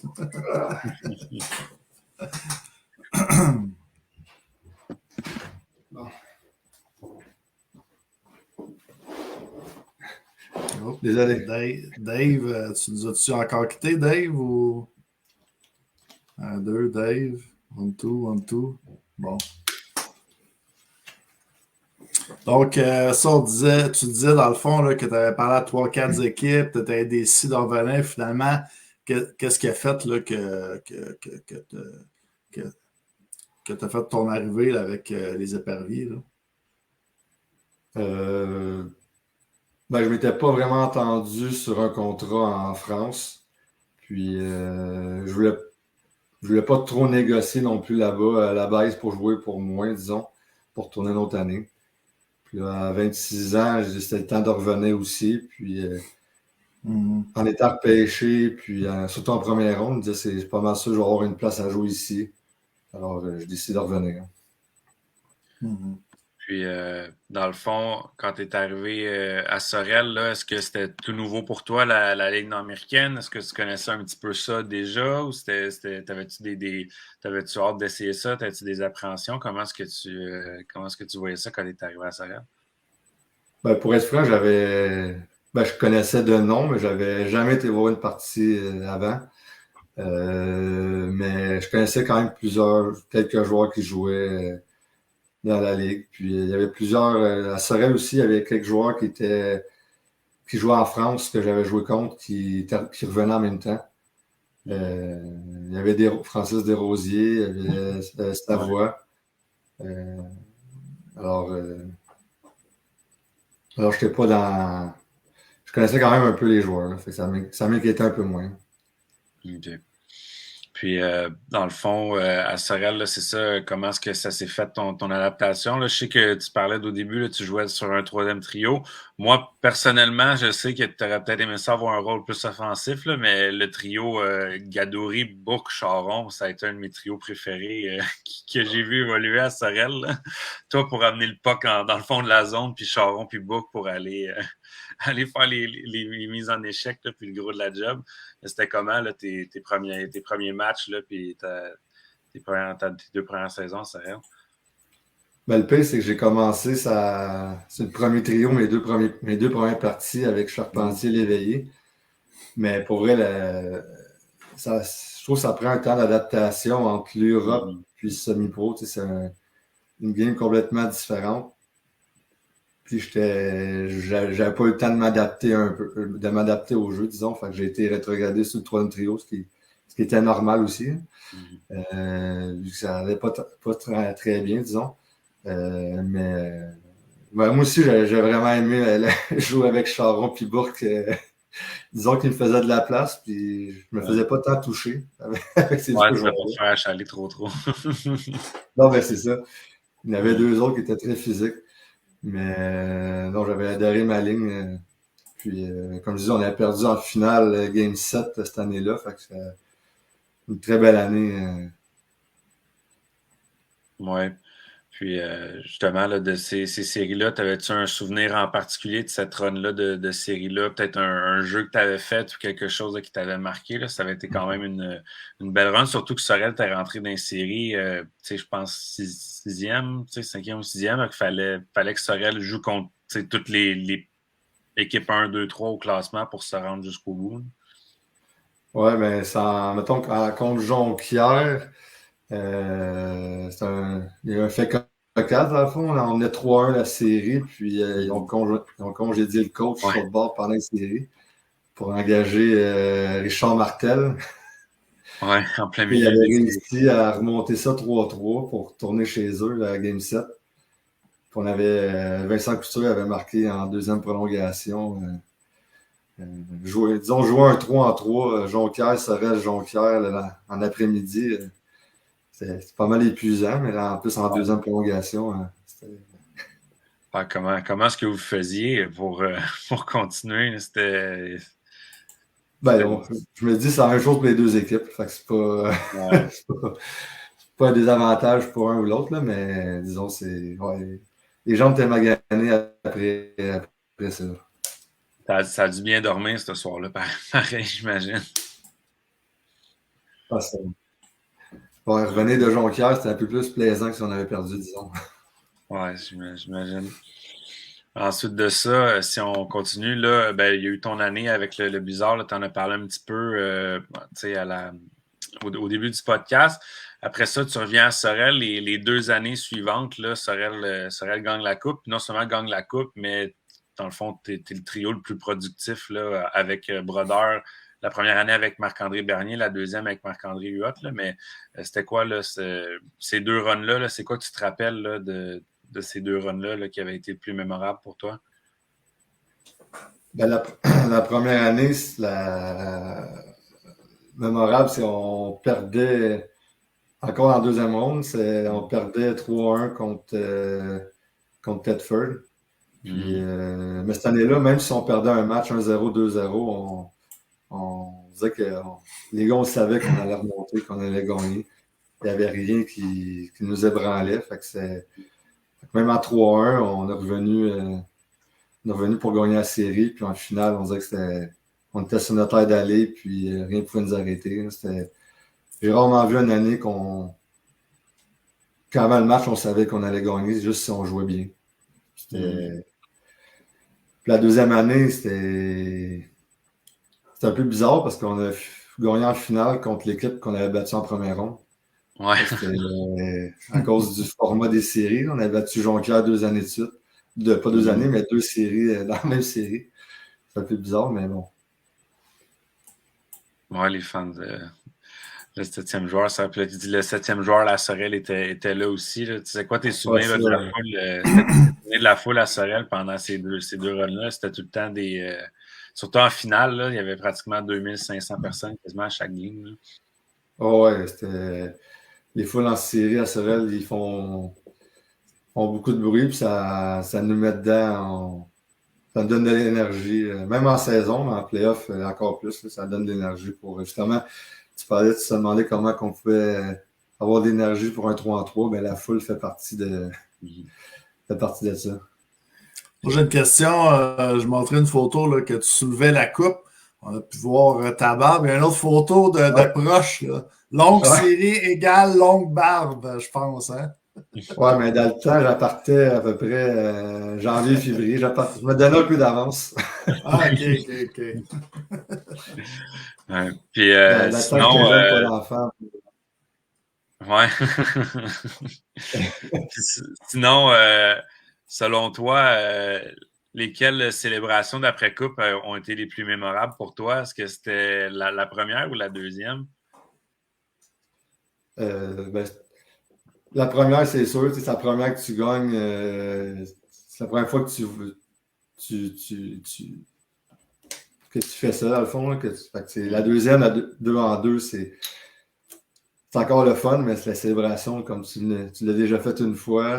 Oh, désolé. Dave, tu nous as-tu encore quitté, Dave? Ou... 1, 2, Dave. 1, 2, 1, 2. Bon. Donc, ça, tu disais dans le fond là, que tu avais parlé à 3-4 équipes, tu étais décidé d'en revenir. Finalement, qu'est-ce qui a fait là, que tu as fait ton arrivée là, avec les Éperviers? Là? Je ne m'étais pas vraiment entendu sur un contrat en France. Puis, je voulais pas trop négocier non plus là-bas à la base pour jouer pour moins, disons, pour tourner une autre année. Puis là, à 26 ans, c'était le temps de revenir aussi. Puis en étant repêché, puis surtout en première ronde, je me disais, c'est pas mal sûr, je vais avoir une place à jouer ici. Alors, je décide de revenir. Puis, dans le fond, quand tu es arrivé à Sorel, là, est-ce que c'était tout nouveau pour toi, la Ligue nord-américaine? Est-ce que tu connaissais un petit peu ça déjà ou t'avais-tu hâte d'essayer ça? T'avais-tu des appréhensions? Comment est-ce que tu voyais ça quand tu es arrivé à Sorel? Ben, pour être franc, je connaissais de nom, mais j'avais jamais été voir une partie avant. Mais je connaissais quand même quelques joueurs qui jouaient dans la ligue. Puis il y avait à Sorel aussi, il y avait quelques joueurs qui jouaient en France, que j'avais joué contre, qui revenaient en même temps. Il y avait Francis Desrosiers, il y avait Savoie. Alors, j'étais pas dans. Je connaissais quand même un peu les joueurs, là, fait que ça m'inquiétait un peu moins. OK. Puis, dans le fond, à Sorel, là, c'est ça, comment est-ce que ça s'est fait ton adaptation? Là? Je sais que tu parlais au début, là, tu jouais sur un troisième trio. Moi, personnellement, je sais que tu aurais peut-être aimé ça avoir un rôle plus offensif, là, mais le trio Gadouri, Bourque, Charon, ça a été un de mes trios préférés que j'ai vu évoluer à Sorel. Là. Toi, pour amener le puck dans le fond de la zone, puis Charon, puis Bourque pour aller faire les mises en échec, là, puis le gros de la job. C'était comment là, tes premiers matchs, là, puis tes deux premières saisons, ça rien? Ben, le pire, c'est que j'ai commencé c'est le premier trio, mes deux premières parties avec Charpentier et Léveillé. Mais pour vrai, je trouve que ça prend un temps d'adaptation entre l'Europe puis le semi-pro. C'est une game complètement différente. Puis j'avais pas eu le temps de m'adapter au jeu, disons. Fait que j'ai été rétrogradé sur le troisième trio, ce qui était normal aussi. Vu que ça allait pas très, très bien, disons. Mais moi aussi, j'ai vraiment aimé jouer avec Charon puis Bourque. Disons qu'il me faisait de la place, puis je me faisais pas tant toucher avec ces deux joueurs. Ouais, pas faire achaler trop. Non, ben c'est ça. Il y en avait deux autres qui étaient très physiques. Mais non, j'avais adoré ma ligne. Puis, comme je dis, on a perdu en finale Game 7 cette année-là. Fait que c'est une très belle année. Ouais. Puis, justement, là, de ces séries-là, t'avais-tu un souvenir en particulier de cette run-là de séries-là? Peut-être un jeu que tu avais fait ou quelque chose là, qui t'avait marqué? Là? Ça avait été quand même une belle run, surtout que Sorel t'est rentré dans les séries, je pense, sixième, cinquième ou sixième. Il fallait que Sorel joue contre toutes les équipes 1, 2, 3 au classement pour se rendre jusqu'au bout. Là. Ouais, ben, mettons, contre Jonquière, il y a un fait cocasse, dans le fond. Là, on menait 3-1 la série, puis ils ont congédié le coach sur le bord pendant la série pour engager Richard Martel. Ouais, en plein Puis milieu. il avait réussi à remonter ça 3-3 pour retourner chez eux à Game 7. Puis on avait Vincent Couture avait marqué en deuxième prolongation. Jouer un 3-3, Jonquière, Sorel, Jonquière, en après-midi. C'est pas mal épuisant, mais là, en plus, en deuxième prolongation, c'était... Comment est-ce que vous faisiez pour continuer? Je me dis c'est la même chose pour les deux équipes. Fait que c'est pas, c'est pas un désavantage pour un ou l'autre, là, mais disons, les gens étaient maganés après ça. Ça a dû bien dormir ce soir-là, pareil, j'imagine. Revenir de Jonquière, c'était un peu plus plaisant que si on avait perdu, disons. Ouais, j'imagine. Ensuite de ça, si on continue, là, il y a eu ton année avec le Blizzard, tu en as parlé un petit peu au début du podcast. Après ça, tu reviens à Sorel. Les 2 années suivantes, là, Sorel gagne la Coupe. Puis non seulement gagne la Coupe, mais dans le fond, tu es le trio le plus productif là, avec Brodeur. La première année avec Marc-André Bernier, la deuxième avec Marc-André Huot. Mais c'était quoi là, ces 2 runs-là? Là, c'est quoi que tu te rappelles là, de ces 2 runs-là là, qui avaient été le plus mémorables pour toi? Ben, la première année, mémorable, c'est qu'on perdait encore en deuxième ronde. On perdait 3-1 contre Tedford. Puis, mais cette année-là, même si on perdait un match 1-0, 2-0, on disait que les gars, on savait qu'on allait remonter, qu'on allait gagner. Il n'y avait rien qui nous ébranlait. Fait Même en 3-1, on est revenu pour gagner la série. Puis en finale, on disait que on était sur notre aire d'aller, puis rien ne pouvait nous arrêter. J'ai rarement vu une année qu'avant le match, on savait qu'on allait gagner, juste si on jouait bien. Puis la deuxième année, c'était un peu bizarre parce qu'on a gagné en finale contre l'équipe qu'on avait battue en première ronde. Ouais. C'était à cause du format des séries. On avait battu Jonquière 2 années de suite. Pas 2 années, mais 2 séries dans la même série. C'est un peu bizarre, mais bon. Ouais, les fans le 7e joueur, ça puis là, tu dis le 7e joueur, la Sorel était là aussi. Là. Tu sais quoi tes souvenirs là, de la foule, de la foule à Sorel pendant ces deux runs-là? C'était tout le temps des. Surtout en finale, là, il y avait pratiquement 2500 personnes quasiment à chaque game. Là. Oh ouais, c'était. Les foules en série à Sorel, ils font beaucoup de bruit, puis ça nous met dedans. Ça nous donne de l'énergie, même en saison, mais en playoff, encore plus, là, ça donne de l'énergie pour justement. Tu te demandais comment on pouvait avoir de l'énergie pour un 3-3, ben la foule fait partie de ça. Moi, j'ai une question. Je montrais une photo là, que tu soulevais la coupe. On a pu voir ta barbe. Il y a une autre photo de proche. Là. Longue série égale longue barbe, je pense. Hein? Ouais, mais dans le temps, j'appartais à peu près janvier, février. Je me donnais un peu d'avance. Ah, OK. Ouais. Puis sinon. Pas d'enfant. Ouais. Sinon, selon toi, lesquelles célébrations d'après-coupe ont été les plus mémorables pour toi? Est-ce que c'était la première ou la deuxième? La première, c'est sûr. C'est la première que tu gagnes. C'est la première fois que que tu fais ça, dans le fond. Là, la deuxième, la 2-en-2, c'est encore le fun, mais c'est la célébration, comme tu l'as déjà fait une fois.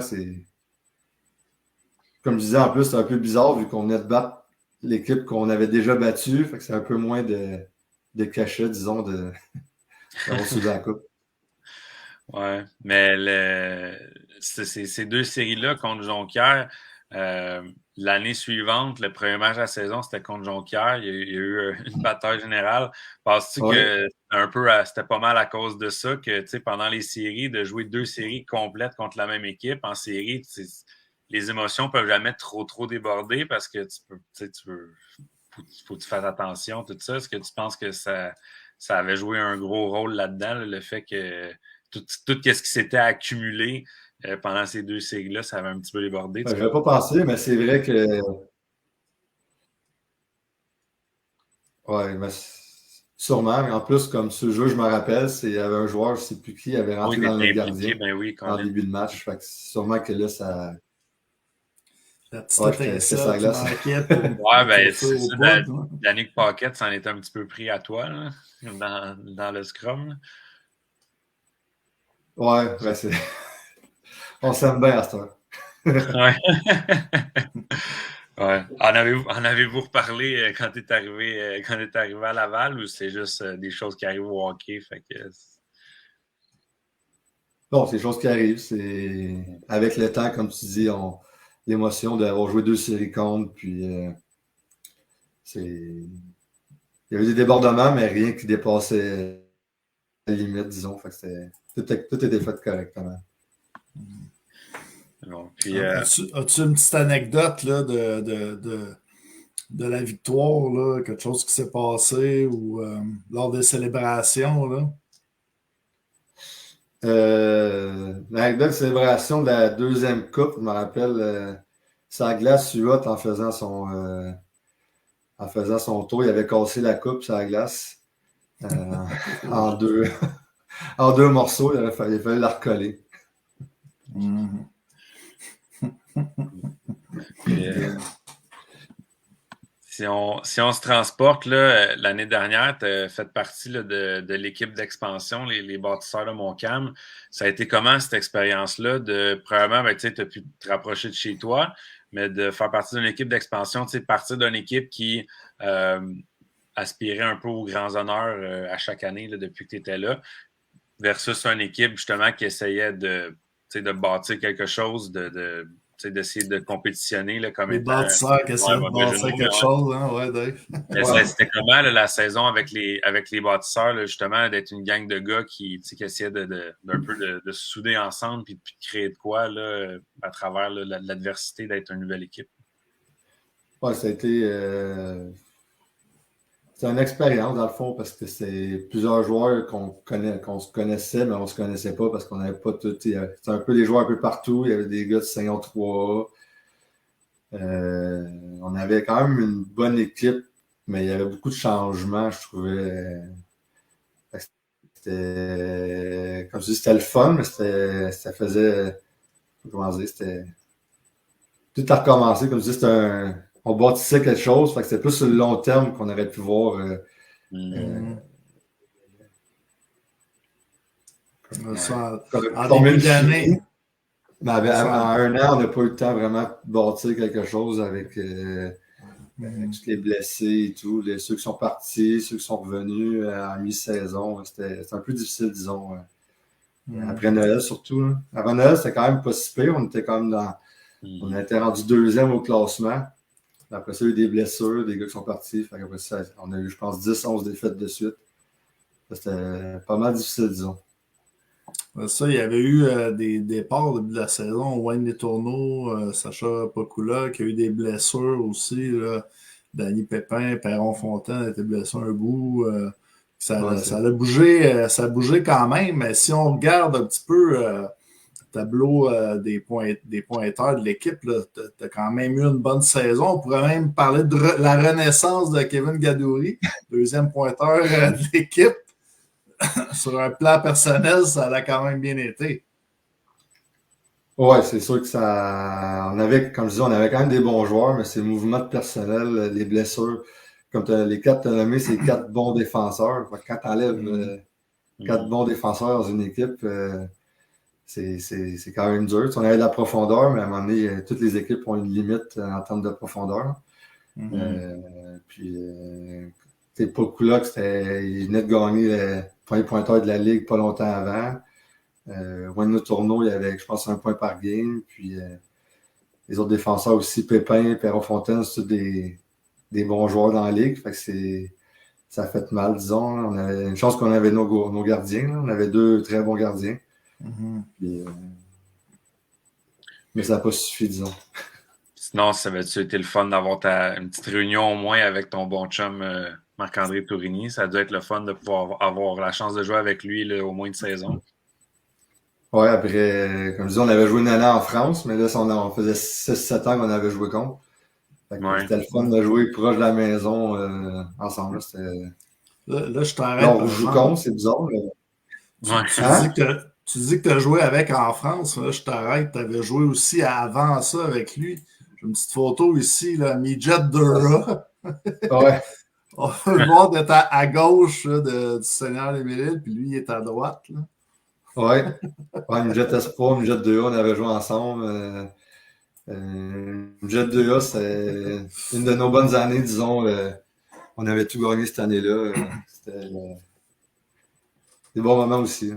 Comme je disais, en plus, c'est un peu bizarre vu qu'on venait de battre l'équipe qu'on avait déjà battue. Fait que c'est un peu moins de cachet, disons, d'avoir soulevé la coupe. Ouais, mais ces deux séries-là contre Jonquière, l'année suivante, le premier match de la saison, c'était contre Jonquière. Il y a eu une bataille générale. Penses-tu que c'était pas mal à cause de ça que pendant les séries, de jouer 2 séries complètes contre la même équipe, en série, les émotions peuvent jamais trop déborder parce que faut que tu fasses attention, tout ça. Est-ce que tu penses que ça avait joué un gros rôle là-dedans, le fait que tout ce qui s'était accumulé pendant ces 2 séries-là, ça avait un petit peu débordé? Je n'avais pas pensé, mais c'est vrai que. Oui, mais sûrement. En plus, comme ce jeu, je me rappelle, il y avait un joueur, je ne sais plus qui, avait rentré dans le gardien en début de match. Fait que sûrement que là, ça. La petite étincelle qui manquait c'est ça. Yannick Paquette s'en était un petit peu pris à toi là, dans le scrum. Là. Ouais, c'est. On s'aime bien à ce temps. Ouais. Ouais. En avez-vous reparlé quand tu es arrivé à Laval ou c'est juste des choses qui arrivent au hockey? Fait que... Non, c'est des choses qui arrivent. Avec le temps, comme tu dis, l'émotion d'avoir joué 2 séries contre, puis il y avait des débordements, mais rien qui dépassait la limite, disons. Fait que tout était fait correctement. Bon, puis, as-tu une petite anecdote là, de la victoire, là, quelque chose qui s'est passé ou lors des célébrations? Là? L'anecdote de célébration de la 2e coupe, je me rappelle, sa glace Suot en faisant son tour, il avait cassé la coupe sur la glace en deux morceaux, il fallait la recoller. Mm-hmm. Si on se transporte, là, l'année dernière, tu as fait partie là, de l'équipe d'expansion, les bâtisseurs de Montcalm. Ça a été comment cette expérience-là? Premièrement, tu as pu te rapprocher de chez toi, mais de faire partie d'une équipe d'expansion, partir d'une équipe qui aspirait un peu aux grands honneurs à chaque année là, depuis que tu étais là, versus une équipe justement qui essayait de de bâtir quelque chose, d'essayer de compétitionner là, comme Les étant. bâtisseurs qui essaient de mauvais jeu de bâtir mots, quelque mais chose, hein, ouais, Dave. Mais c'était comment là, la saison avec les bâtisseurs, là, justement, d'être une gang de gars qui essayaient d'un peu de se souder ensemble puis de créer de quoi là, à travers là, l'adversité d'être une nouvelle équipe? Ouais, ça a été. C'est une expérience, dans le fond, parce que c'est plusieurs joueurs qu'on se connaissait, mais on ne se connaissait pas parce qu'on n'avait pas tout. C'était un peu des joueurs un peu partout. Il y avait des gars de Saint-On 3A. On avait quand même une bonne équipe, mais il y avait beaucoup de changements, je trouvais. C'était, comme je dis, c'était le fun, mais ça faisait. Comment dire, c'était. Tout a recommencé, comme je dis, on bâtissait quelque chose, fait que c'était plus sur le long terme qu'on aurait pu voir. En début d'année. Mais en un an, on n'a pas eu le temps vraiment de bâtir quelque chose avec tous les blessés et tout, ceux qui sont partis, ceux qui sont revenus en mi-saison. C'était un peu difficile, disons. Après Noël, surtout. Là. Avant Noël, c'était quand même pas si pire. On était quand même on était rendu 2e au classement. Après ça, il y a eu des blessures, des gars qui sont partis. Fait après ça, on a eu, je pense, 10-11 défaites de suite. C'était pas mal difficile, disons. Ça, il y avait eu des départs au début de la saison. Wayne Letourneau, Sacha Pakula, qui a eu des blessures aussi. Là. Danny Pépin, Perron-Fontaine a été blessé un bout. Ça a bougé quand même. Mais si on regarde un petit peu le tableau des pointeurs de l'équipe, tu as quand même eu une bonne saison. On pourrait même parler de la renaissance de Kevin Gadouri, 2e pointeur de l'équipe. Sur un plan personnel, ça a quand même bien été. Ouais, c'est sûr que ça. Comme je disais, on avait quand même des bons joueurs, mais c'est le mouvement de personnel, les blessures. Comme les 4 t'as nommé, c'est 4 bons défenseurs. Quand tu enlèves 4 bons défenseurs dans une équipe, c'est quand même dur. On avait de la profondeur, mais à un moment donné, toutes les équipes ont une limite en termes de profondeur. Puis, c'est pas cool il venait de gagner le premier pointeur de la Ligue pas longtemps avant. Wayne Tourneau, il y avait, je pense, 1 point par game. Puis, les autres défenseurs aussi, Pépin, Perron-Fontaine, c'est tous des bons joueurs dans la Ligue. Fait que ça a fait mal, disons. On avait une chance qu'on avait nos gardiens. Là. On avait 2 très bons gardiens. Puis, mais ça n'a pas suffi, disons. Sinon, ça avait-tu été le fun d'avoir une petite réunion au moins avec ton bon chum Marc-André Tourigny? Ça a dû être le fun de pouvoir avoir la chance de jouer avec lui là, au moins une saison. Ouais, après, comme je dis, on avait joué une année en France, mais là, on faisait 6-7 ans qu'on avait joué contre. C'était le fun de jouer proche de la maison ensemble. Là, je t'arrête. Là, on joue contre, c'est bizarre. Mais... Tu dis que tu as joué avec en France. Là, je t'arrête. Tu avais joué aussi avant ça avec lui. J'ai une petite photo ici, là, Midget Dura. Ouais. On peut le voir d'être à gauche là, du Seigneur des Mille, puis lui, il est à droite. Là. Ouais. Midget Espoir, Midget 2A, on avait joué ensemble. Midget 2A, c'est une de nos bonnes années, disons. On avait tout gagné cette année-là. C'était des bons moments aussi. Là.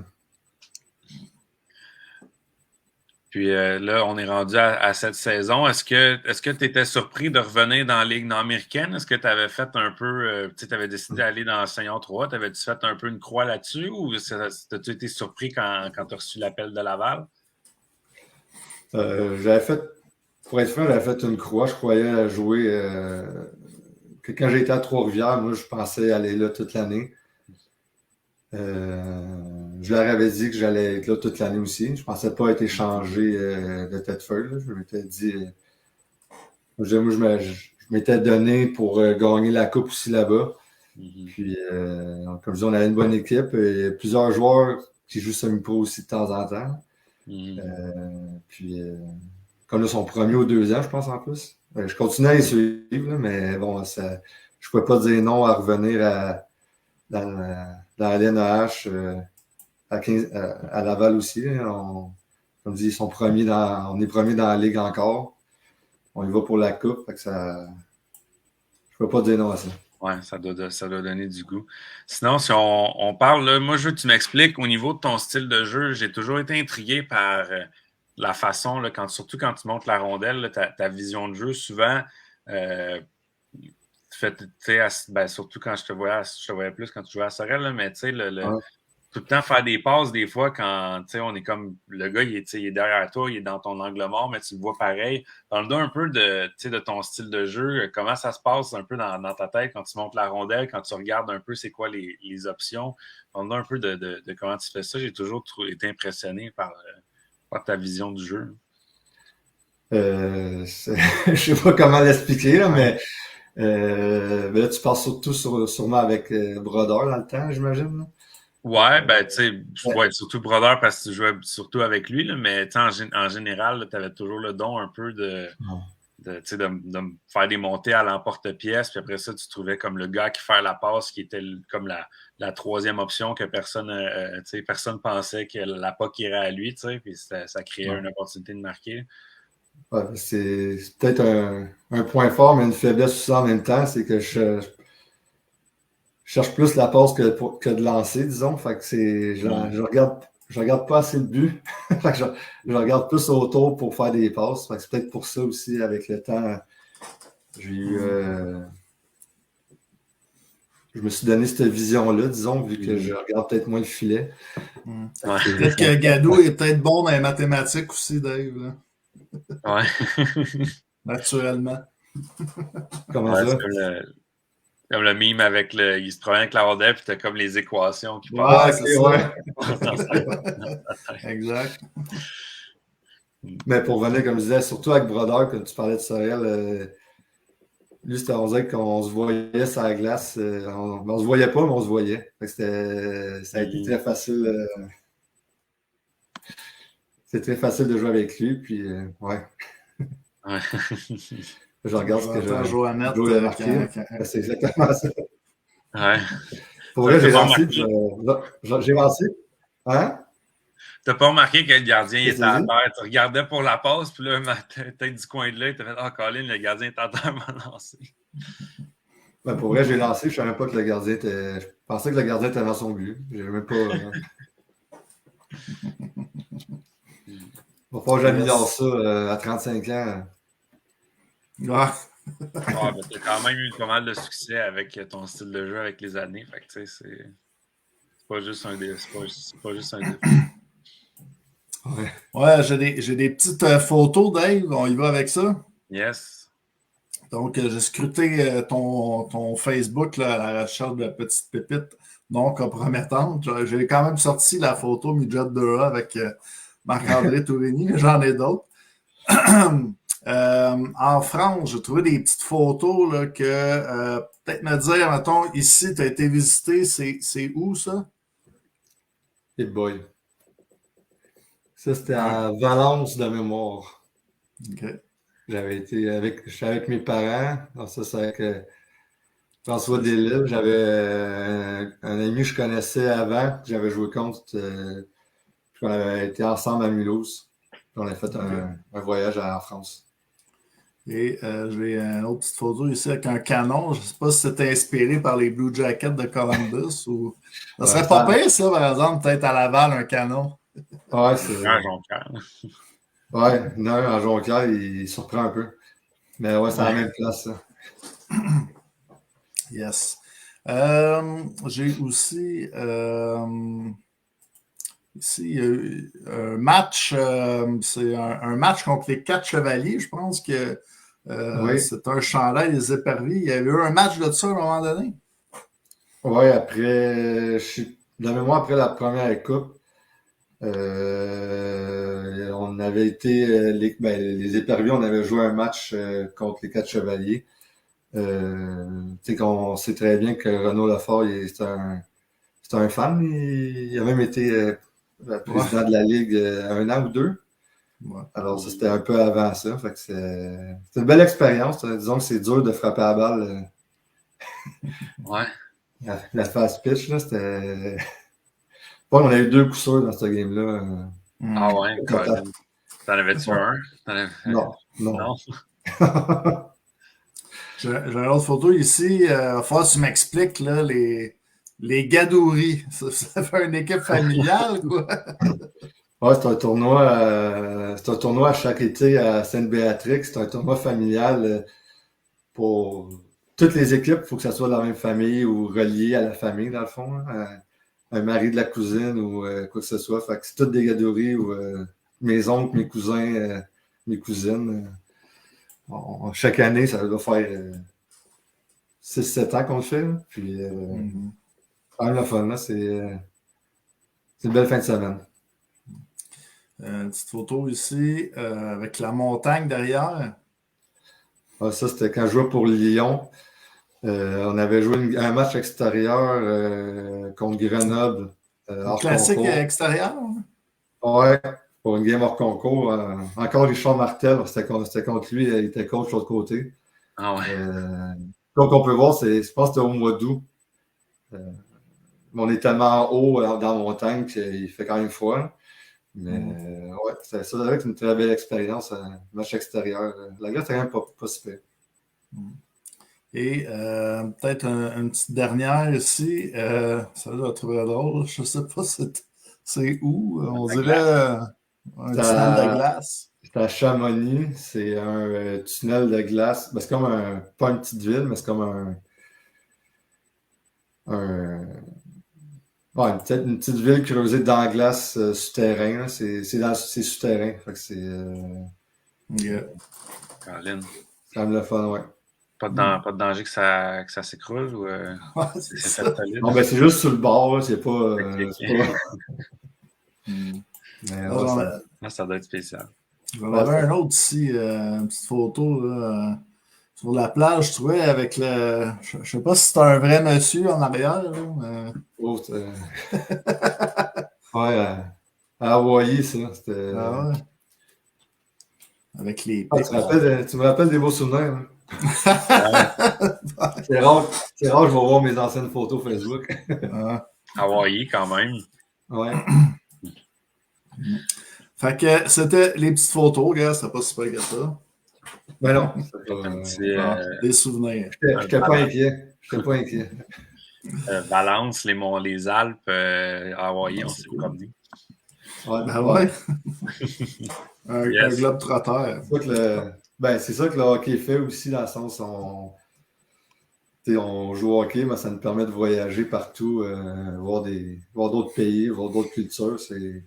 Puis là, on est rendu à cette saison. Est-ce que tu étais surpris de revenir dans la Ligue nord-américaine? Est-ce que tu avais fait un peu, tu avais décidé d'aller dans Seigneur 3? T'avais-tu fait un peu une croix là-dessus ou as-tu été surpris quand tu as reçu l'appel de Laval? J'avais fait, pour être franc, j'avais fait une croix. Je croyais jouer. Que quand j'étais à Trois-Rivières, moi, je pensais aller là toute l'année. Je leur avais dit que j'allais être là toute l'année aussi. Je pensais pas être échangé de Thetford. Je m'étais dit... je m'étais donné pour gagner la coupe aussi là-bas. Puis, comme je dis, on avait une bonne équipe. Et plusieurs joueurs qui jouent semi-pro aussi de temps en temps. Puis, comme là, son premier ou 2 ans, je pense, en plus. Je continuais à les suivre, là, mais bon, je ne pouvais pas dire non à revenir dans la LNH, à Laval aussi. Comme je dis, on est premier dans la Ligue encore. On y va pour la coupe. Fait que je ne peux pas dire non à ça. Oui, ça doit donner du goût. Sinon, si on parle, là, moi, je veux que tu m'expliques au niveau de ton style de jeu. J'ai toujours été intrigué par la façon, là, surtout quand tu montes la rondelle, là, ta vision de jeu, souvent, surtout quand je te voyais plus quand tu jouais à Sorel, là, mais tu sais, tout le temps faire des passes, des fois, quand on est comme le gars, il est derrière toi, il est dans ton angle mort, mais tu le vois pareil. Parle-nous un peu de ton style de jeu, comment ça se passe un peu dans ta tête quand tu montes la rondelle, quand tu regardes un peu c'est quoi les options. Parle-nous un peu de comment tu fais ça. J'ai toujours été impressionné par ta vision du jeu. Je sais pas comment l'expliquer, là, mais là, tu parles surtout sûrement avec Brodeur dans le temps, j'imagine. Là. Ouais, tu sais, surtout Brodeur parce que tu jouais surtout avec lui, là, mais en général, tu avais toujours le don un peu de me faire des montées à l'emporte-pièce, puis après ça, tu trouvais comme le gars qui fait la passe, qui était comme la troisième option que personne pensait que la POC irait à lui, puis ça créait une opportunité de marquer. Ouais, c'est peut-être un point fort, mais une faiblesse aussi en même temps, c'est que je cherche plus la passe que de lancer, disons. Fait que je regarde pas assez le but. Fait que je regarde plus autour pour faire des passes. Fait que c'est peut-être pour ça aussi, avec le temps, j'ai eu je me suis donné cette vision-là, disons, vu que je regarde peut-être moins le filet. Peut-être que Gadou est peut-être bon dans les mathématiques aussi, Dave. Là. Ouais. Naturellement. Comment ça? C'est comme le mime avec il se promène avec la rondelle, puis t'as comme les équations qui passent. C'est ça. Exact. Mais pour revenir, comme je disais, surtout avec Brodeur, quand tu parlais de Sorel, lui, on dirait qu'on se voyait sur la glace. On se voyait pas, mais on se voyait. Ça a été très facile. C'est très facile de jouer avec lui, puis ouais. Je regarde ce que j'ai Joannette marqué. C'est exactement ça. Ouais. Pour vrai, j'ai lancé. J'ai lancé. Hein? T'as pas remarqué que le gardien était à terre. Tu regardais pour la passe, puis là, peut-être du coin de l'œil, tu as fait « Ah, Colin, le gardien est à terre, m'a lancé. » Ben, pour vrai, j'ai lancé. Je savais pas que le gardien était... Je pensais que le gardien était dans son but. J'ai même pas... Va falloir que j'améliore ça à 35 ans. Ouais. Mais tu as quand même eu pas mal de succès avec ton style de jeu avec les années. Fait que tu sais, c'est pas juste un défi. Ouais, j'ai des petites photos, Dave. On y va avec ça? Yes. Donc, j'ai scruté ton Facebook là, à la recherche de petites pépites non compromettantes. J'ai quand même sorti la photo Midget 2A avec Marc-André Tourigny. J'en ai d'autres. En France, j'ai trouvé des petites photos là, que peut-être me dire, mettons, ici, tu as été visité, c'est où ça? Hey boy. Ça, c'était à Valence de mémoire. OK. J'étais avec mes parents. Alors ça, c'est avec François Delisle. J'avais un ami que je connaissais avant, que j'avais joué contre. On avait été ensemble à Mulhouse. On a fait un voyage en France. Et j'ai une autre petite photo ici avec un canon. Je ne sais pas si c'était inspiré par les Blue Jackets de Columbus ou. Ça serait pas pire, ça, par exemple, peut-être à Laval, un canon. Ouais, c'est. Un Jonquière. Ouais, non, en Jonquière, il surprend un peu. Mais ouais, c'est à la même place, ça. Yes. J'ai aussi. Ici, il y a eu un match. C'est un match contre les 4 Chevaliers. Je pense que c'est un chandail des Éperviers. Il y avait eu un match de ça à un moment donné. Oui, après, de mémoire, après la première coupe, on avait été, les Éperviers, on avait joué un match contre les 4 Chevaliers. Tu sais qu'on sait très bien que Renaud Lefort, c'est un fan. Il a même été président de la Ligue 1 an ou 2. Ouais. Alors, ça, c'était un peu avant ça. Fait que c'est une belle expérience. Disons que c'est dur de frapper à la balle. Ouais. La fast pitch, là, c'était. Bon, on a eu 2 coups sûrs dans ce game-là. Ah ouais, t'en avais-tu un? Non. J'ai une autre photo ici. Il va falloir que tu m'expliques là, les Gadouris. Ça fait une équipe familiale, quoi? Ouais, c'est un tournoi à chaque été à Sainte-Béatrix. C'est un tournoi familial pour toutes les équipes. Il faut que ça soit de la même famille ou relié à la famille, dans le fond, hein, un mari de la cousine ou quoi que ce soit. Fait que c'est toutes des gadories où mes oncles, mes cousins, mes cousines. Chaque année, ça doit faire 6-7 ans qu'on le fait. Là. Puis, quand même la fun, là, c'est une belle fin de semaine. Une petite photo ici avec la montagne derrière. Ah, ça, c'était quand je jouais pour Lyon. On avait joué un match extérieur contre Grenoble. Hors Classique concours. extérieur. Ouais, pour une game hors concours. Encore Richard Martel, c'était contre lui, il était coach de l'autre côté. Ah ouais. Donc, on peut voir, je pense que c'était au mois d'août. On est tellement haut dans la montagne qu'il fait quand même froid. Mais ouais, ça devait être une très belle expérience, un match extérieur. La glace, c'est quand même pas si pire. Et peut-être une petite dernière ici. Ça doit être drôle. Je ne sais pas c'est où. On dirait un tunnel de glace. C'est à Chamonix. C'est un tunnel de glace. Ben, c'est comme pas une petite ville, mais c'est comme ouais, peut-être une petite ville creusée dans la glace souterrain. C'est souterrain. Fait que c'est Colin. quand même le fun, ouais. Pas de danger que ça s'écroule ou Ouais, c'est c'est ça. solide? Non, ben c'est juste sur le bord, là, c'est pas. Mais ouais, Ça doit être spécial. J'en avais un autre ici, une petite photo là, sur la plage, je trouvais, avec le. Je sais pas si c'est un vrai monsieur en arrière. Là, mais... ouais, à Hawaï, ça. C'était. Ah ouais. Avec les Ah, tu me rappelles des beaux souvenirs. Hein? C'est rare que je vais voir mes anciennes photos Facebook. Hawaï, quand même. Ouais. Fait que c'était les petites photos, gars, c'était pas super que ça. Mais non. Des souvenirs. J'étais pas inquiet. Valence, les Alpes, Hawaï, on s'est promené. Ouais, ben ouais. Un globe trotteur. C'est ça que le hockey fait aussi, dans le sens on joue au hockey, mais ça nous permet de voyager partout, voir d'autres pays, voir d'autres cultures. C'est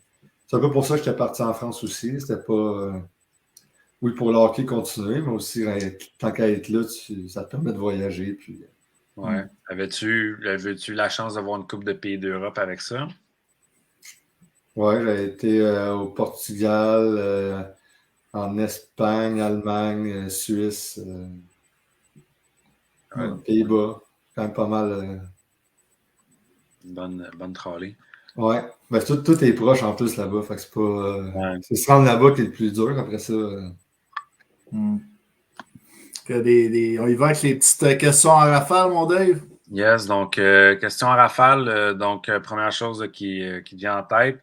un peu pour ça que j'étais parti en France aussi. C'était pas... oui, pour le hockey continuer, mais aussi, tant qu'à être là, ça te permet de voyager. Puis... Ouais. Avais-tu la chance d'avoir une coupe de pays d'Europe avec ça? Oui, j'ai été au Portugal, en Espagne, Allemagne, Suisse, Pays-Bas. Quand même pas mal. Bonne trolley. Ouais. Ben, tout est proche en plus là-bas. Fait que c'est pas. C'est se rendre là-bas qui est le plus dur après ça. On y va avec les petites questions en rafale, mon Dave? Yes, donc question en rafale. Première chose qui vient en tête.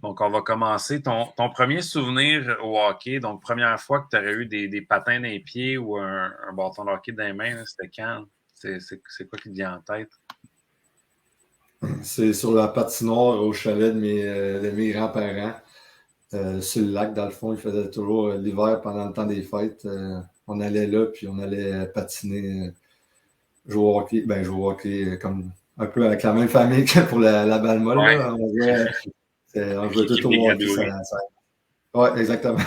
Donc, on va commencer. Ton premier souvenir au hockey, donc première fois que tu aurais eu des patins dans les pieds ou un bâton de hockey dans les mains, c'était quand? C'est quoi qui te vient en tête? C'est sur la patinoire au chalet de mes grands-parents. Sur le lac, dans le fond, ils faisaient toujours l'hiver pendant le temps des fêtes. On allait là, puis on allait patiner, jouer au hockey. Ben, jouer au hockey comme un peu avec la même famille que pour la balle molle. Ouais. Là. On jouait tout au hockey. Oui, exactement.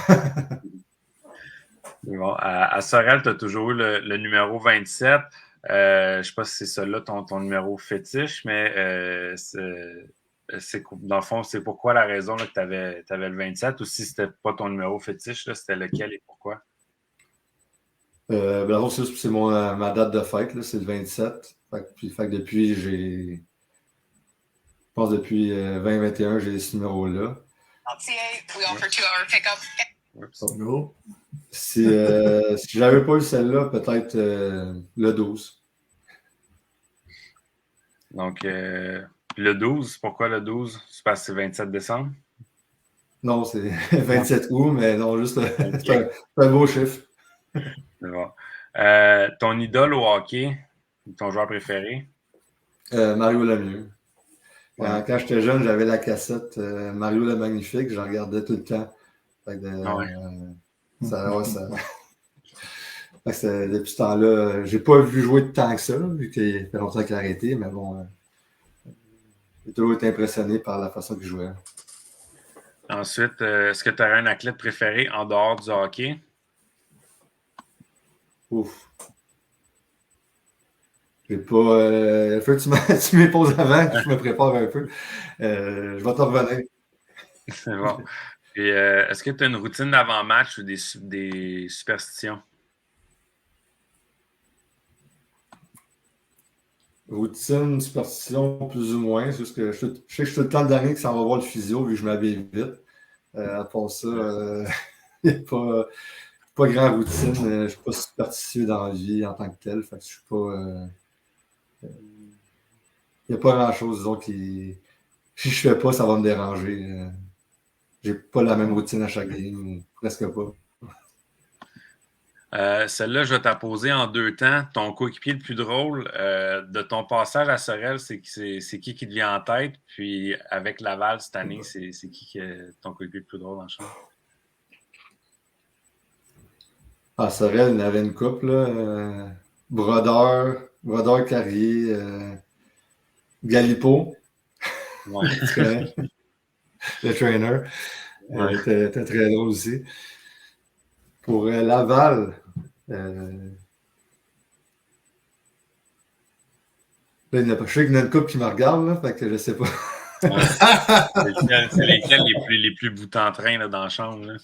Bon, à Sorel, tu as toujours eu le numéro 27. Je ne sais pas si c'est ça là ton numéro fétiche, mais dans le fond, c'est pourquoi la raison là, que tu avais le 27 ou si ce n'était pas ton numéro fétiche, c'était lequel et pourquoi? C'est ma date de fête, là, c'est le 27. Fait que depuis, je pense depuis 2021, j'ai ce numéro-là. Si je n'avais pas eu celle-là, peut-être le 12. Donc, le 12, pourquoi le 12? C'est parce que c'est 27 décembre? Non, c'est 27 août, mais non, juste c'est un beau chiffre. C'est bon. Ton idole au hockey, ton joueur préféré? Mario Lemieux. Quand j'étais jeune, j'avais la cassette Mario le Magnifique, je regardais tout le temps. Fait que, depuis ce temps-là, j'ai pas vu jouer de temps que ça, là, vu qu'il fait longtemps qu'il a arrêté, mais bon, j'ai toujours été impressionné par la façon qu'il jouait. Ensuite, est-ce que tu aurais un athlète préféré en dehors du hockey? Ouf. J'ai pas. Faut que tu me poses avant, que je me prépare un peu. Je vais t'en revenir. C'est bon. Et est-ce que tu as une routine d'avant-match ou des superstitions? Routine, superstition, plus ou moins. C'est juste que je sais que je suis tout le temps le dernier qui s'en va voir le physio, vu que je m'habille vite. À part ça, il n'y a pas grand routine. Je ne suis pas superstitieux dans la vie en tant que tel. Fait que je suis pas. Il n'y a pas grand-chose, disons, qui. Si je fais pas, ça va me déranger. J'ai pas la même routine à chaque game, presque pas. Celle-là, je vais te la poser en 2 temps. Ton coéquipier le plus drôle de ton passage à Sorel, c'est qui te vient en tête? Puis avec Laval cette année, c'est qui ton coéquipier le plus drôle en chambre? À Sorel, il y avait une coupe, là. Brodeur Carrier, Galipo. Ouais. Tu connais? Le trainer. Ouais. Était très drôle aussi. Pour Laval, je sais qu'il y en a une couple qui me regarde, là, fait que je sais pas. C'est lesquels les plus bout-en-train là, dans la chambre? Là?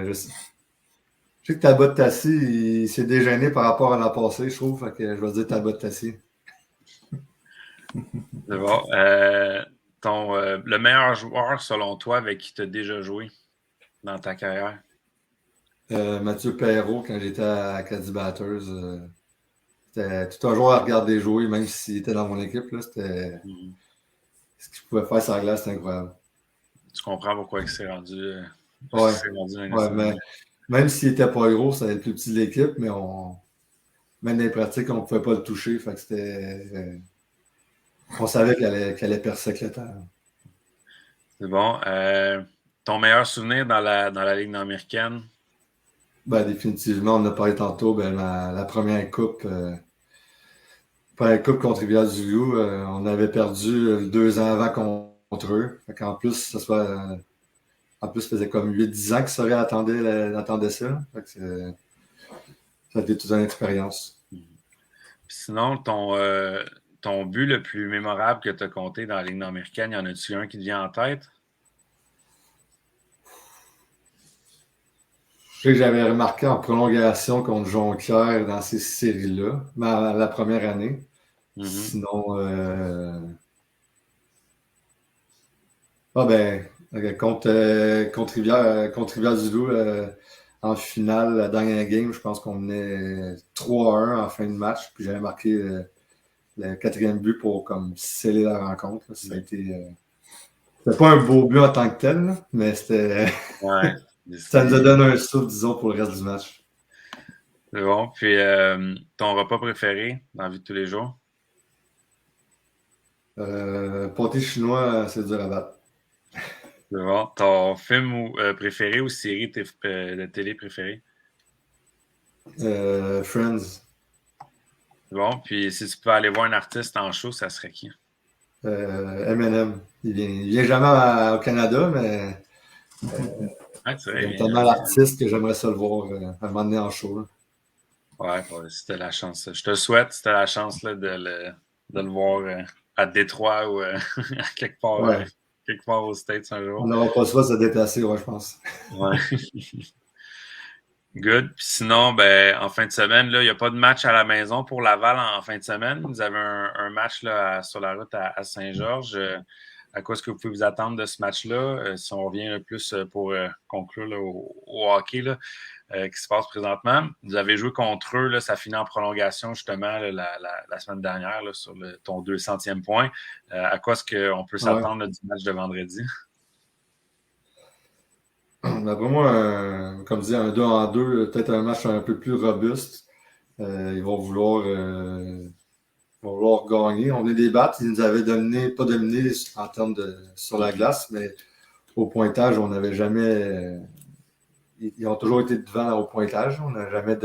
Je sais que Talbot Tassi, il s'est déjeuné par rapport à l'an passé, je trouve. Fait que je vais dire Talbot Tassi. C'est bon. Le meilleur joueur, selon toi, avec qui tu as déjà joué dans ta carrière? Mathieu Perrault, quand j'étais à Acadie Batters, c'était tout un joueur à regarder jouer, même s'il était dans mon équipe. Là, c'était... Ce qu'il pouvait faire sur la glace, c'était incroyable. Tu comprends pourquoi il s'est rendu. Mais même s'il n'était pas gros, c'était le plus petit de l'équipe, mais même dans les pratiques, on ne pouvait pas le toucher. Fait que c'était. On savait qu'il allait percer avec le temps. C'est bon. Ton meilleur souvenir dans la Ligue nord-américaine? Ben, définitivement, on en a parlé tantôt, la première coupe. Coupe contre Rivière-du-Loup, on avait perdu 2 ans avant contre eux. Fait qu'en plus, en plus, ça faisait comme 8-10 ans que Sorel attendait ça. Fait que ça a été toute une expérience. Puis sinon, ton but le plus mémorable que tu as compté dans la Ligue nord-américaine, y en a-tu un qui te vient en tête? Je sais que j'avais remarqué en prolongation contre Jonquière dans ces séries-là, la première année. Mm-hmm. Sinon, contre Rivière-du-Loup, en finale, la dernière game, je pense qu'on menait 3-1 en fin de match, puis j'avais marqué le 4e but pour comme sceller la rencontre. Ça a été. C'était pas un beau but en tant que tel, là, mais c'était. Ouais. Ça nous a donné un souffle, disons, pour le reste du match. C'est bon. Puis, ton repas préféré dans la vie de tous les jours? Pâté chinois, c'est dur à battre. C'est bon. Ton film préféré ou série de télé préférée? Friends. C'est bon. Puis, si tu peux aller voir un artiste en show, ça serait qui? Eminem. Il vient jamais au Canada, mais c'est tellement l'artiste que j'aimerais ça le voir à un moment donné en show. Là. Ouais, c'était la chance. Je te souhaite, c'était la chance là, de le voir à Détroit ou à quelque part aux States un jour. On n'aura pas le choix de se déplacer, je pense. Ouais. Good. Puis sinon, en fin de semaine, il n'y a pas de match à la maison pour Laval en fin de semaine. Vous avez un match là, sur la route à Saint-Georges. À quoi est-ce que vous pouvez vous attendre de ce match-là? Si on revient plus pour conclure là, au hockey là, qui se passe présentement. Vous avez joué contre eux, là, ça finit en prolongation justement là, la semaine dernière là, sur ton 200e point. À quoi est-ce qu'on peut s'attendre là, du match de vendredi? D'après moi, comme je dis, un 2-2, peut-être un match un peu plus robuste. Ils vont vouloir vont vouloir gagner. On est des battes. Ils nous avaient pas dominé en termes de sur la glace, mais au pointage, on n'avait jamais. Ils ont toujours été devant au pointage. On n'a jamais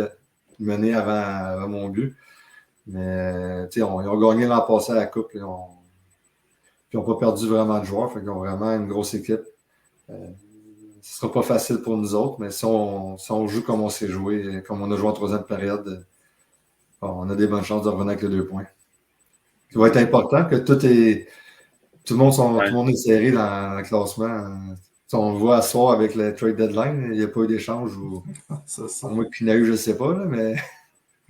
mené avant mon but. Mais ils ont gagné l'an passé à la Coupe. Puis ils n'ont pas perdu vraiment de joueurs. Fait qu'ils ont vraiment une grosse équipe. Ce ne sera pas facile pour nous autres, mais si on joue comme on s'est joué, comme on a joué en troisième période, on a des bonnes chances de revenir avec les 2 points. Ce qui va être important, que tout le monde est serré dans le classement. On le voit à soir avec le trade deadline, il n'y a pas eu d'échange ou moi qu'il y en a eu, je ne sais pas, là, mais.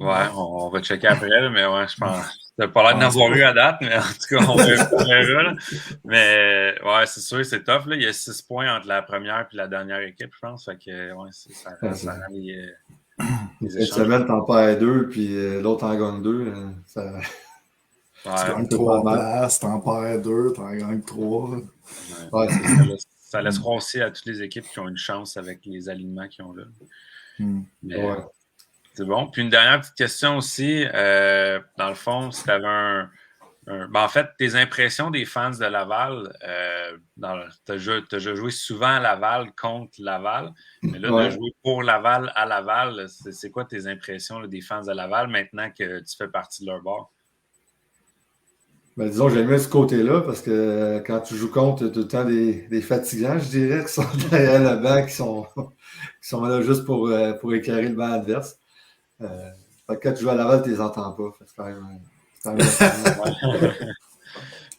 Ouais, on va checker après, là, mais ouais, je pense. T'as pas l'air d'en avoir eu à date, mais en tout cas, on verra. Là. Mais ouais, c'est sûr, c'est tough. Là. Il y a 6 points entre la première et la dernière équipe, je pense. Fait que ouais, ça rend les Cette semaine, t'en perds 2, puis l'autre en gagne 2. Ça. Tu gagnes 3 places, t'en perds 2, t'en gagnes 3. Ouais, ça laissera aussi à toutes les équipes qui ont une chance avec les alignements qu'ils ont là. Mais, ouais. C'est bon. Puis une dernière petite question aussi. Dans le fond, si tu avais en fait, tes impressions des fans de Laval, tu as déjà joué souvent à Laval contre Laval, mais là, de jouer pour Laval à Laval, c'est quoi tes impressions là, des fans de Laval maintenant que tu fais partie de leur bord? Ben, disons, j'aime bien ce côté-là parce que quand tu joues contre, tu as tout le temps des fatigants, je dirais, qui sont derrière le banc, qui sont là juste pour éclairer le banc adverse. Fait que quand tu joues à Laval, tu les entends pas. C'est quand même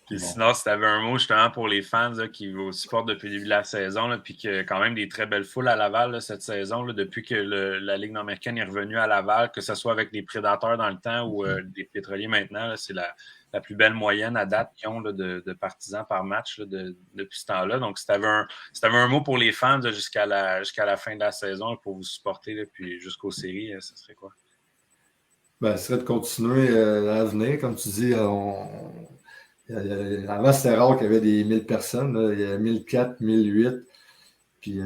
Puis sinon, si tu avais un mot justement pour les fans là, qui vous supportent depuis le début de la saison, là, puis qu'il y a quand même des très belles foules à Laval là, cette saison, là, depuis que la Ligue nord-américaine est revenue à Laval, que ce soit avec les Prédateurs dans le temps ou des Pétroliers maintenant, là, c'est la plus belle moyenne à date qu'ils ont là, de partisans par match là, depuis ce temps-là. Donc, si tu avais un mot pour les fans là, jusqu'à la fin de la saison là, pour vous supporter là, puis jusqu'aux séries, ce serait quoi? Ben, ce serait de continuer à venir. Comme tu dis, avant, c'était rare qu'il y avait des 1000 personnes. Là. Il y a 1004, 1008. Puis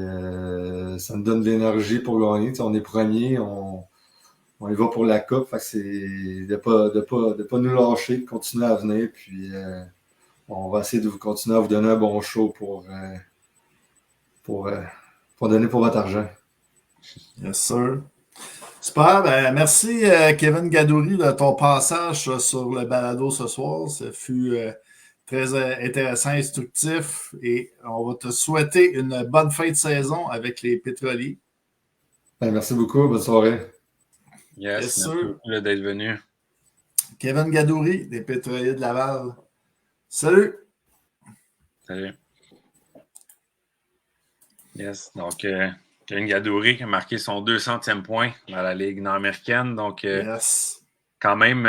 ça nous donne de l'énergie pour gagner. T'sais, on est premier, on y va pour la coupe. Fait que c'est de pas nous lâcher, de continuer à venir. Puis on va essayer de continuer à vous donner un bon show pour donner pour votre argent. Yes, sir. Super. Ben, merci, Kevin Gadouri, de ton passage sur le balado ce soir. Ça fut très intéressant, instructif. Et on va te souhaiter une bonne fin de saison avec les Pétroliers. Ben, merci beaucoup. Bonne soirée. Yes, merci beaucoup d'être venu. Kevin Gadouri, des Pétroliers de Laval. Salut! Salut. Yes, donc Kevin Gadouri qui a marqué son 200e point dans la Ligue nord-américaine. Donc, quand même,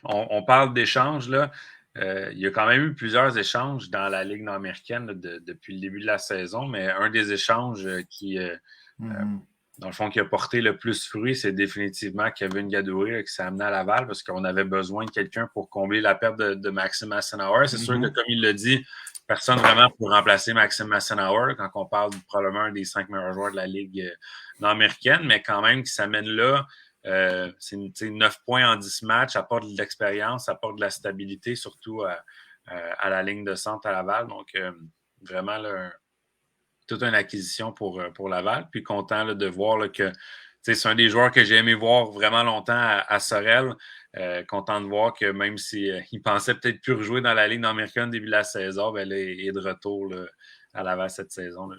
on parle d'échanges, là. Il y a quand même eu plusieurs échanges dans la Ligue nord-américaine là, depuis le début de la saison, mais un des échanges qui, dans le fond, qui a porté le plus fruit, c'est définitivement Kevin Gadouri qui s'est amené à Laval parce qu'on avait besoin de quelqu'un pour combler la perte de Maxime Massenauer. C'est sûr que, comme il l'a dit, personne vraiment pour remplacer Maxime Massenauer quand on parle probablement un des 5 meilleurs joueurs de la Ligue nord-américaine, mais quand même qui s'amène là. C'est 9 points en 10 matchs, apporte de l'expérience, apporte de la stabilité, surtout à la ligne de centre à Laval. Donc, vraiment, là, toute une acquisition pour Laval. Puis content là, de voir là, que c'est un des joueurs que j'ai aimé voir vraiment longtemps à Sorel. Content de voir que même s'il pensait peut-être plus rejouer dans la Ligue nord-américaine début de la saison, ben, là, il est de retour là, à Laval cette saison, là,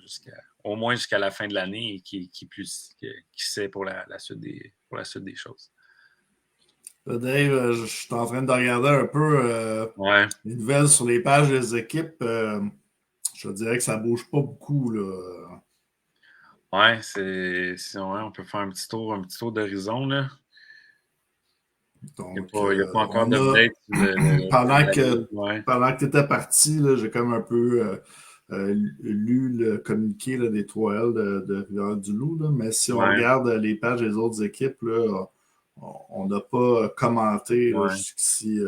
au moins jusqu'à la fin de l'année et qui sait pour la suite des choses. Dave, je suis en train de regarder un peu les nouvelles sur les pages des équipes. Je dirais que ça ne bouge pas beaucoup. Là. Ouais, on peut faire un petit tour d'horizon. Là. Donc, il n'y a pas encore d'update. Pendant que tu étais parti, là, j'ai comme un peu lu le communiqué là, des 3L de Rivière-du-Loup. Là, mais si on regarde les pages des autres équipes, là, on n'a pas commenté là, jusqu'ici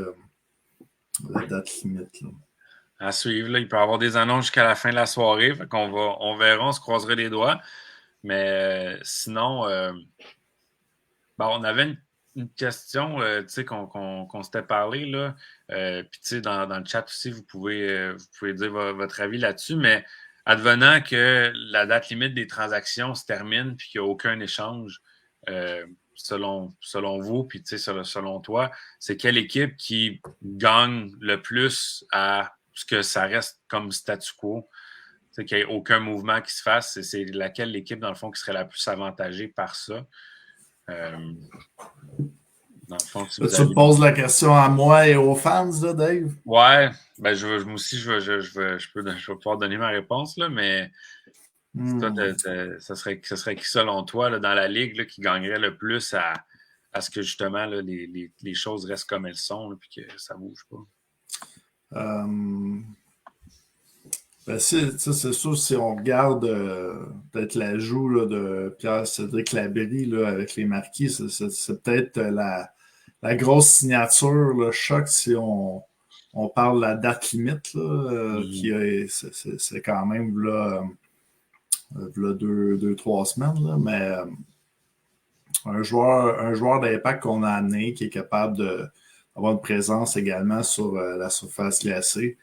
la date limite. Là. À suivre, là, il peut y avoir des annonces jusqu'à la fin de la soirée. Fait qu'on on verra, on se croiserait les doigts. Mais sinon, on avait une question qu'on s'était parlé, là. Puis, tu sais, dans le chat aussi, vous pouvez dire votre avis là-dessus, mais advenant que la date limite des transactions se termine puis qu'il n'y a aucun échange, selon vous, puis selon toi, c'est quelle équipe qui gagne le plus à ce que ça reste comme statu quo? Qu'il n'y ait aucun mouvement qui se fasse, c'est laquelle l'équipe, dans le fond, qui serait la plus avantagée par ça? Dans le fond, si vous Tu me poses la question à moi et aux fans, là, Dave? Ouais, ben moi aussi, je vais pouvoir donner ma réponse, là, mais toi, ça serait qui, selon toi, là, dans la Ligue, là, qui gagnerait le plus à ce que, justement, là, les choses restent comme elles sont, puis que ça bouge pas? Ben c'est sûr, si on regarde peut-être l'ajout là, de Pierre-Cédric Labrie là, avec les Marquis, c'est peut-être la grosse signature, le choc, si on parle de la date limite, là, c'est quand même là, 3 semaines, là, mais un joueur d'impact qu'on a amené qui est capable d'avoir une présence également sur la surface glacée.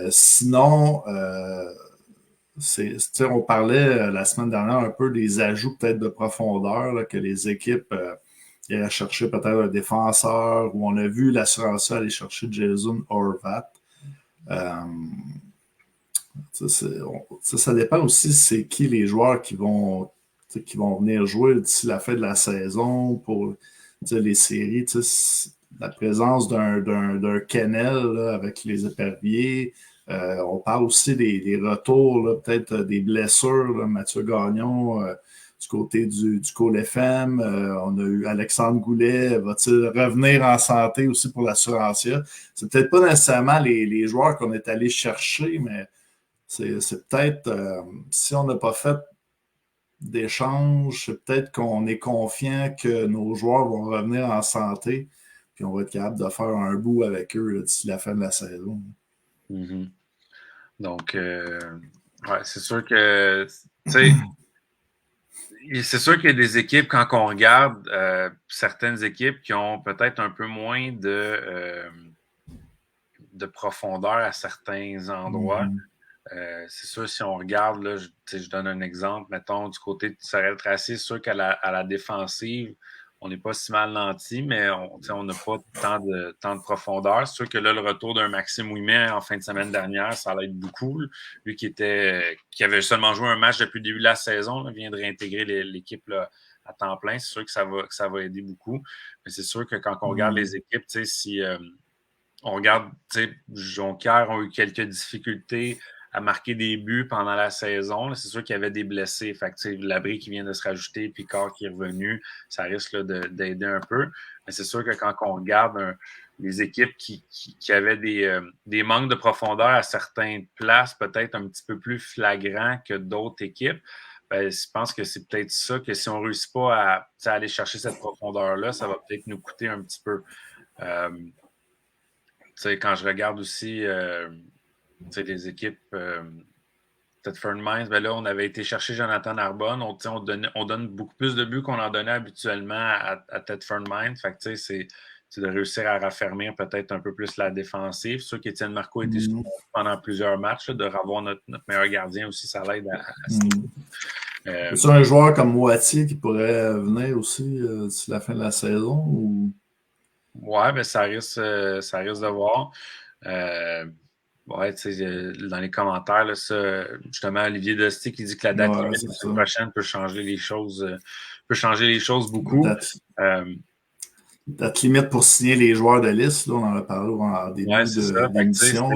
Sinon, on parlait la semaine dernière un peu des ajouts peut-être de profondeur là, que les équipes iraient chercher peut-être un défenseur, où on a vu l'assurance aller chercher Jason Horvat. Ça dépend aussi c'est qui les joueurs qui vont venir jouer d'ici la fin de la saison pour les séries. La présence d'un Kennel là, avec les éperviers. On parle aussi des retours, là, peut-être des blessures. Là, Mathieu Gagnon du côté du Call FM. On a eu Alexandre Goulet. Va-t-il revenir en santé aussi pour l'Assurancia? C'est peut-être pas nécessairement les joueurs qu'on est allé chercher, mais c'est peut-être, si on n'a pas fait d'échange, c'est peut-être qu'on est confiant que nos joueurs vont revenir en santé, puis on va être capable de faire un bout avec eux là, d'ici la fin de la saison. Mm-hmm. Donc, ouais, c'est sûr que, tu sais, c'est sûr qu'il y a des équipes, quand on regarde certaines équipes qui ont peut-être un peu moins de profondeur à certains endroits. C'est sûr, si on regarde, là, je donne un exemple, mettons, du côté de Sorel Tracé, c'est sûr qu'à la défensive, on n'est pas si mal nanti, mais on n'a pas tant de profondeur. C'est sûr que là, le retour d'un Maxime Ouimet en fin de semaine dernière, ça allait être beaucoup. Lui qui avait seulement joué un match depuis le début de la saison, là, vient de réintégrer l'équipe là, à temps plein. C'est sûr que ça va aider beaucoup. Mais c'est sûr que quand on regarde les équipes, si on regarde, Jonquière ont eu quelques difficultés à marquer des buts pendant la saison. C'est sûr qu'il y avait des blessés. Fait que, Labrie qui vient de se rajouter, Picard qui est revenu, ça risque là, d'aider un peu. Mais c'est sûr que quand on regarde les équipes qui avaient des manques de profondeur à certaines places, peut-être un petit peu plus flagrants que d'autres équipes, ben, je pense que c'est peut-être ça, que si on ne réussit pas à aller chercher cette profondeur-là, ça va peut-être nous coûter un petit peu. Quand je regarde aussi les équipes Thetford Mines, ben là, on avait été chercher Jonathan Arbonne. On donne beaucoup plus de buts qu'on en donnait habituellement à Thetford Mines. Fait que c'est de réussir à raffermir peut-être un peu plus la défensive. C'est sûr qu'Étienne Marcoux a été souvent pendant plusieurs matchs. Là, de revoir notre meilleur gardien aussi, ça l'aide à C'est un joueur comme Moitié qui pourrait venir aussi d'ici la fin de la saison? Ou... Ouais, ben ça risque de voir. Ouais, dans les commentaires, là, ça, justement, Olivier Dosti qui dit que la date limite la semaine prochaine peut changer les choses beaucoup. Date limite pour signer les joueurs de liste, là, on en a parlé en début d'émission.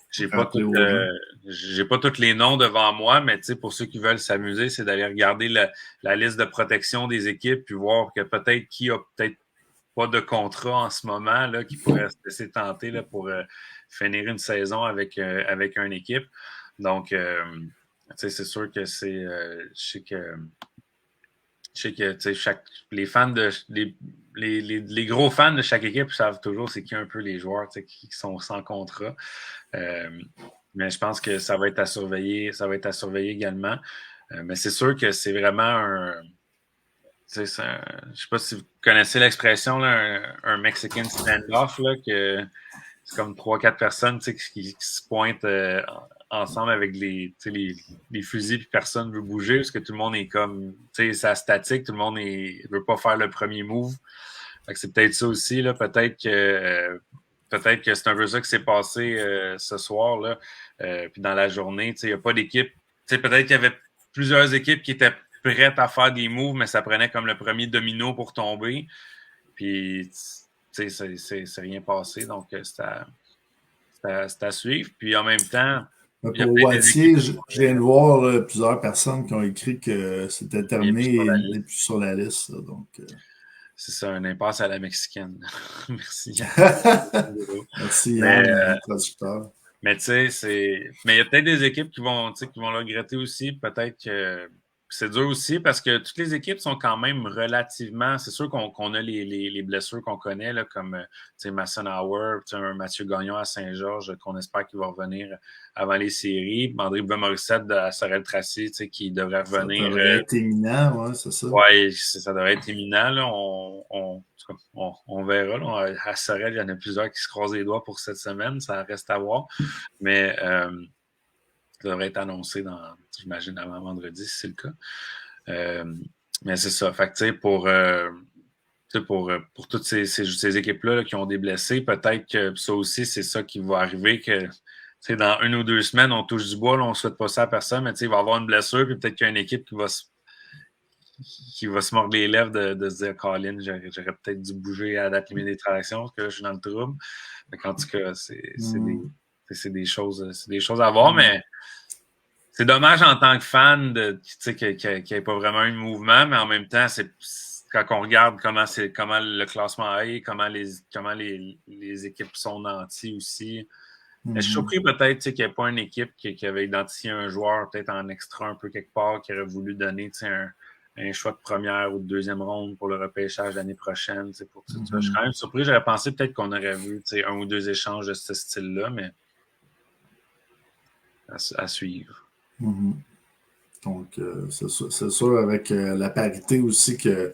J'ai pas tous les noms devant moi, mais pour ceux qui veulent s'amuser, c'est d'aller regarder la liste de protection des équipes puis voir que peut-être qui a peut-être pas de contrat en ce moment là, qui pourrait se laisser tenter là, pour finir une saison avec une équipe. Donc, c'est sûr que c'est... je sais que les fans les gros fans de chaque équipe savent toujours c'est qui un peu les joueurs qui sont sans contrat. Mais je pense que ça va être à surveiller également. Mais c'est sûr que c'est vraiment je ne sais pas si vous connaissez l'expression, là, un Mexican standoff, là, que c'est comme 3-4 personnes qui se pointent ensemble avec les fusils puis personne ne veut bouger parce que tout le monde est comme, c'est statique, tout le monde ne veut pas faire le premier move. Fait que c'est peut-être ça aussi, là, peut-être que c'est un peu ça qui s'est passé ce soir, là. Puis dans la journée, il n'y a pas d'équipe. Peut-être qu'il y avait plusieurs équipes qui étaient prêtes à faire des moves, mais ça prenait comme le premier domino pour tomber. Puis, c'est rien passé. Donc, c'est à suivre. Puis en même temps, pour Wattier, je viens de voir là, plusieurs personnes qui ont écrit que c'était terminé et il n'est plus sur la liste. Là, donc, c'est ça, un impasse à la mexicaine. Merci. Merci, traducteur. Mais tu sais, mais il y a peut-être des équipes qui vont le regretter aussi. Peut-être que c'est dur aussi parce que toutes les équipes sont quand même relativement. C'est sûr qu'on a les blessures qu'on connaît, là, comme Mason Hauer, un Mathieu Gagnon à Saint-Georges, qu'on espère qu'il va revenir avant les séries. André Morissette à Sorel-Tracy, qui devrait revenir. Ça devrait être imminent, oui, c'est ça. Oui, ça devrait être imminent. Là. On verra. Là. À Sorel, il y en a plusieurs qui se croisent les doigts pour cette semaine. Ça reste à voir. Mais ça devrait être annoncé j'imagine, avant vendredi, si c'est le cas. Mais c'est ça. Fait que, pour toutes ces équipes-là là, qui ont des blessés, peut-être que ça aussi, c'est ça qui va arriver, que dans 1 ou 2 semaines, on touche du bois, là, on ne souhaite pas ça à personne, mais il va y avoir une blessure, puis peut-être qu'il y a une équipe qui va se mordre les lèvres de se dire « Colin, j'aurais peut-être dû bouger à la date limite des transactions, parce que là, je suis dans le trouble. » En tout cas, c'est des choses à voir, mais c'est dommage en tant que fan qu'il n'y ait pas vraiment eu de mouvement, mais en même temps, c'est quand on regarde comment le classement est, comment les équipes sont nanties aussi. Mais je suis surpris peut-être qu'il n'y ait pas une équipe qui avait identifié un joueur peut-être en extra un peu quelque part, qui aurait voulu donner un choix de première ou de deuxième ronde pour le repêchage l'année prochaine. Je suis quand même surpris. J'aurais pensé peut-être qu'on aurait vu 1 ou 2 échanges de ce style-là, mais à suivre. Donc, c'est sûr, avec la parité aussi, que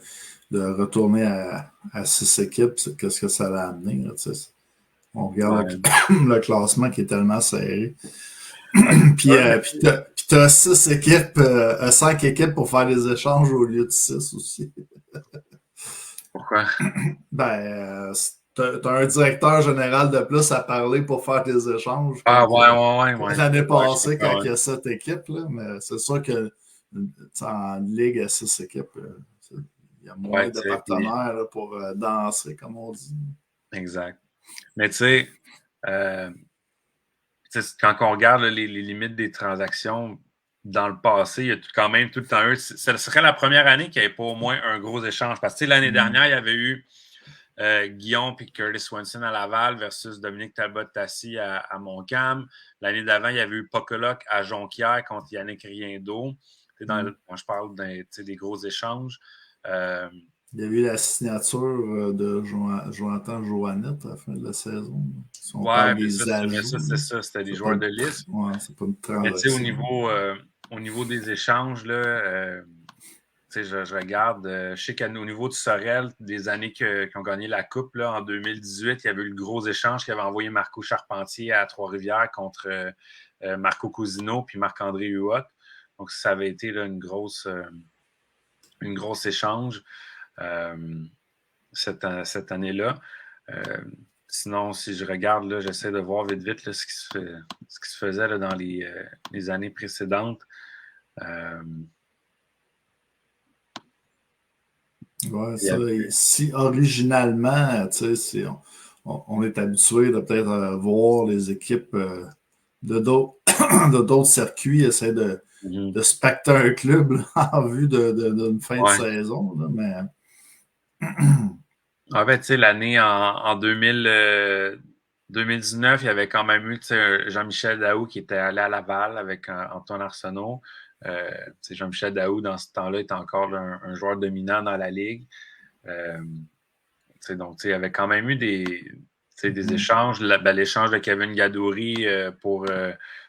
de retourner à 6 équipes, qu'est-ce que ça va amener? Là, on regarde le classement qui est tellement serré. Puis t'as 6 équipes, 5 équipes pour faire des échanges au lieu de 6 aussi. Pourquoi? T'as un directeur général de plus à parler pour faire des échanges. Ouais. L'année passée, quand il y a 7 équipes, là, mais c'est sûr que en ligue à 6 équipes, il y a moins de partenaires là, pour danser, comme on dit. Exact. Mais tu sais, quand on regarde les limites des transactions, dans le passé, il y a quand même tout le temps eu. Ce serait la première année qu'il n'y avait pas au moins un gros échange. Parce que l'année dernière, il y avait eu Guillaume et Curtis Swenson à Laval versus Dominique Talbot-Tassi à Montcalm. L'année d'avant, il y avait eu Pocolok à Jonquière contre Yannick Riendo. Quand je parle des gros échanges. Il y a eu la signature de Jonathan Joannette à la fin de la saison. Mais ça, c'est ça. C'était des joueurs de liste. Ouais, c'est pas une transaction. Mais au niveau des échanges, là, je regarde, je sais qu'au niveau du Sorel, des années qui ont gagné la Coupe, là, en 2018, il y avait eu le gros échange qui avait envoyé Marco Charpentier à Trois-Rivières contre Marco Cousineau puis Marc-André Huot. Donc, ça avait été là, une grosse échange cette année-là. Sinon, si je regarde, là, j'essaie de voir vite là, ce qui se faisait là, dans les années précédentes. Ouais, ça, si originalement, on est habitué de peut-être voir les équipes de d'autres circuits essayer de se pacter un club là, en vue d'une fin de saison. Là, mais... En fait, l'année en 2019, il y avait quand même eu Jean-Michel Daou qui était allé à Laval avec Antoine Arsenault. Jean-Michel Daou, dans ce temps-là, était encore un joueur dominant dans la ligue. Donc, il y avait quand même eu des échanges. L'échange de Kevin Gadouri pour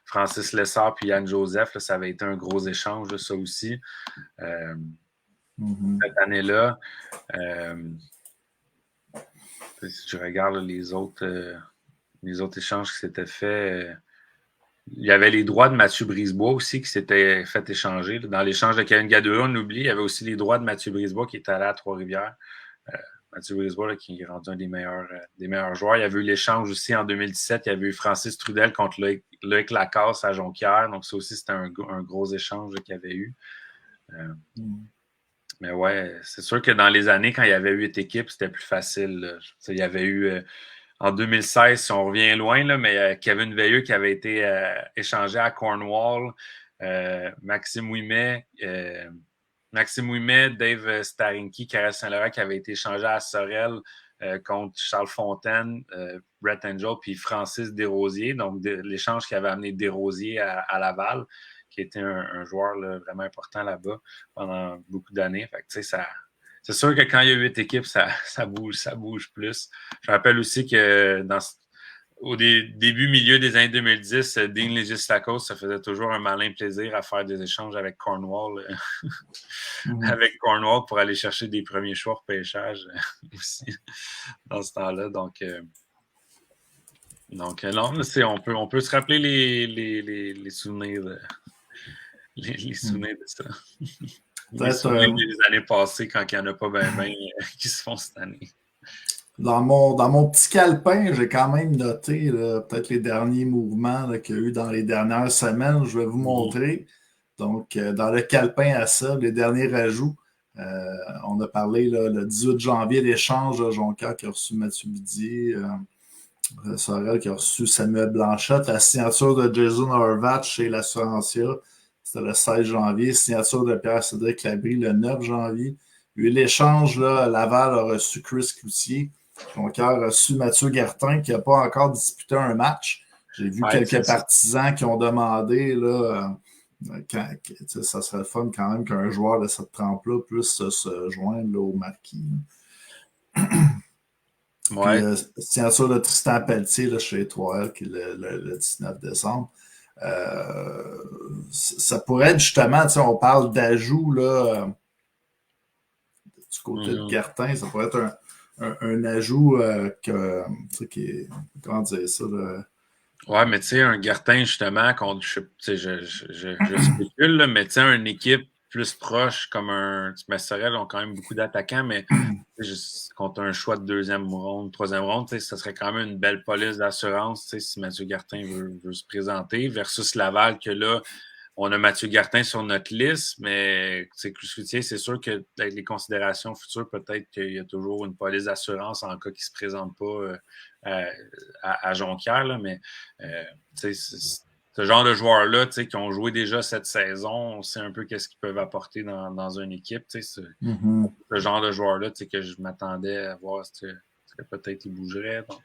Francis Lessard puis Yann Joseph, là, ça avait été un gros échange, là, ça aussi. cette année-là. Si je regarde là, les autres échanges qui s'étaient faits, il y avait les droits de Mathieu Brisebois aussi qui s'étaient fait échanger. Dans l'échange de Kevin Gadoury, on oublie, il y avait aussi les droits de Mathieu Brisebois qui était allé à Trois-Rivières. Mathieu Brisebois là, qui est rendu un des meilleurs joueurs. Il y avait eu l'échange aussi en 2017. Il y avait eu Francis Trudel contre Loïc Lacasse à Jonquière. Donc ça aussi, c'était un gros échange qu'il y avait eu. Mais ouais, c'est sûr que dans les années, quand il y avait 8 équipes, c'était plus facile. Il y avait eu, en 2016, si on revient loin, là, mais Kevin Veilleux qui avait été échangé à Cornwall, Maxime Ouimet, Dave Starinki, Karel Saint-Laurent qui avait été échangé à Sorel contre Charles Fontaine, Brett Angel, puis Francis Desrosiers. Donc, l'échange qui avait amené Desrosiers à Laval, qui était un joueur là, vraiment important là-bas pendant beaucoup d'années. Fait que, c'est sûr que quand il y a 8 équipes, ça bouge plus. Je rappelle aussi que au début, milieu des années 2010, Dean Legistakos, ça faisait toujours un malin plaisir à faire des échanges avec Cornwall, avec Cornwall pour aller chercher des premiers choix au pêchage aussi dans ce temps-là. Donc non, on peut se rappeler les souvenirs les souvenirs de ça. Les souvenirs des années passées quand il n'y en a pas bien qui se font cette année. Dans mon petit calepin, j'ai quand même noté peut-être les derniers mouvements qu'il y a eu dans les dernières semaines. Je vais vous montrer. Donc, dans le calepin à ça, les derniers ajouts. On a parlé le 18 janvier, l'échange de Jonquière qui a reçu Mathieu Bidier, Sorel qui a reçu Samuel Blanchette, la signature de Jason Horvat chez l'Assurancia. C'était le 16 janvier. Signature de Pierre-Cédric Labrie le 9 janvier. Il y a eu l'échange, Laval a reçu Chris Cloutier. Jonquière a reçu Mathieu Gartin qui n'a pas encore disputé un match. J'ai vu quelques partisans qui ont demandé ça serait le fun quand même qu'un joueur de cette trempe-là puisse se joindre au marquis. Ouais. Puis, signature de Tristan Pelletier chez Trois-Rivières qui est le 19 décembre. Ça pourrait être justement, on parle d'ajout du côté de Gartin, ça pourrait être un ajout qui est, comment dire ça, ouais, mais tu sais, un Gartin, justement, contre, je spécule, là, mais tu sais, une équipe plus proche, comme Sorel ont quand même beaucoup d'attaquants, mais contre un choix de deuxième ronde, troisième ronde, ça serait quand même une belle police d'assurance si Mathieu Gartin veut se présenter, versus Laval, que là, on a Mathieu Gartin sur notre liste, mais c'est sûr que avec les considérations futures, peut-être qu'il y a toujours une police d'assurance en cas qu'il ne se présente pas à Jonquière, là, mais ce genre de joueurs-là qui ont joué déjà cette saison, on sait un peu qu'est-ce qu'ils peuvent apporter dans une équipe. Ce genre de joueurs-là que je m'attendais à voir, est-ce que peut-être ils bougeraient. Donc,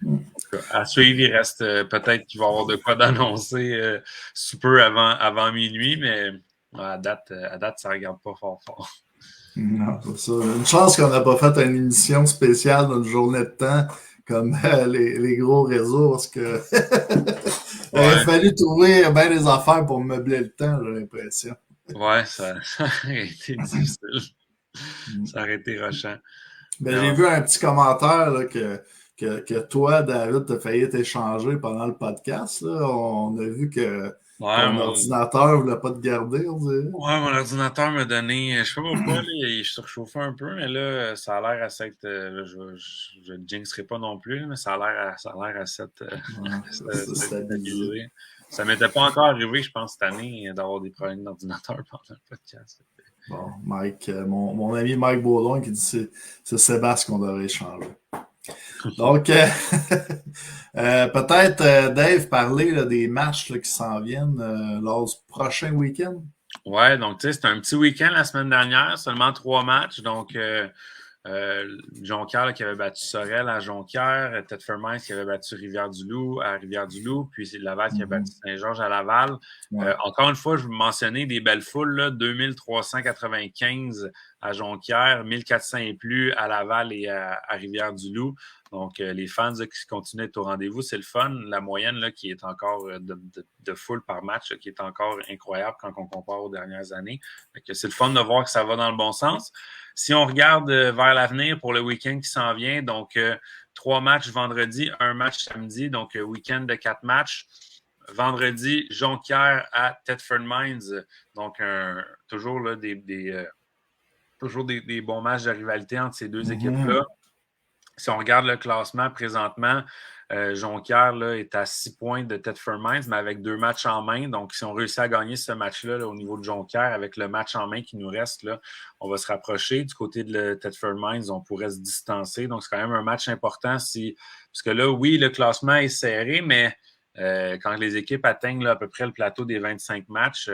en tout cas, à suivre, il reste peut-être qu'il va y avoir de quoi d'annoncer sous peu avant minuit, mais à date, ça ne regarde pas fort. Non, c'est ça. Une chance qu'on n'a pas fait une émission spéciale dans une journée de temps comme les gros réseaux, parce que il aurait fallu trouver bien des affaires pour meubler le temps, j'ai l'impression. Ouais, ça aurait été difficile. Ça aurait été rushant. Ben, j'ai vu un petit commentaire là, que toi, David, t'as failli t'échanger pendant le podcast. Là. On a vu que ton ordinateur ne voulait pas te garder, on dirait. Ouais, mon ordinateur m'a donné, je sais pas pourquoi, il surchauffait un peu, mais là, ça a l'air à s'être, je ne jinxerai pas non plus, mais ça a l'air à s'être stabilisé. Ça m'était pas encore arrivé, je pense, cette année, d'avoir des problèmes d'ordinateur pendant le podcast. Bon, Mike, mon ami Mike Baudon qui dit c'est Sébastien qu'on devrait échanger. Donc, peut-être, Dave, parler des matchs qui s'en viennent lors du prochain week-end. Ouais, donc tu sais, c'était un petit week-end la semaine dernière, seulement 3 matchs. Donc, Jonquière qui avait battu Sorel à Jonquière, Thetford Mines qui avait battu Rivière-du-Loup à Rivière-du-Loup, puis c'est Laval qui a battu Saint-Georges à Laval. Ouais. Encore une fois, je vous mentionnais des belles foules, là, 2395 à Jonquière, 1400 et plus à Laval et à Rivière-du-Loup. Donc, les fans là, qui continuent d'être au rendez-vous, c'est le fun. La moyenne là, qui est encore de foule par match, là, qui est encore incroyable quand on compare aux dernières années. C'est le fun de voir que ça va dans le bon sens. Si on regarde vers l'avenir pour le week-end qui s'en vient, donc 3 matchs vendredi, 1 match samedi, donc week-end de 4 matchs. Vendredi, Jonquière à Thetford Mines. Donc, toujours là, toujours des bons matchs de rivalité entre ces deux équipes-là. Si on regarde le classement présentement, Jonquière là, est à 6 points de Thetford Mines, mais avec 2 matchs en main. Donc, si on réussit à gagner ce match-là là, au niveau de Jonquière, avec le match en main qui nous reste, là, on va se rapprocher. Du côté de Thetford Mines, on pourrait se distancer. Donc, c'est quand même un match important. Parce que là, oui, le classement est serré, mais quand les équipes atteignent là, à peu près le plateau des 25 matchs,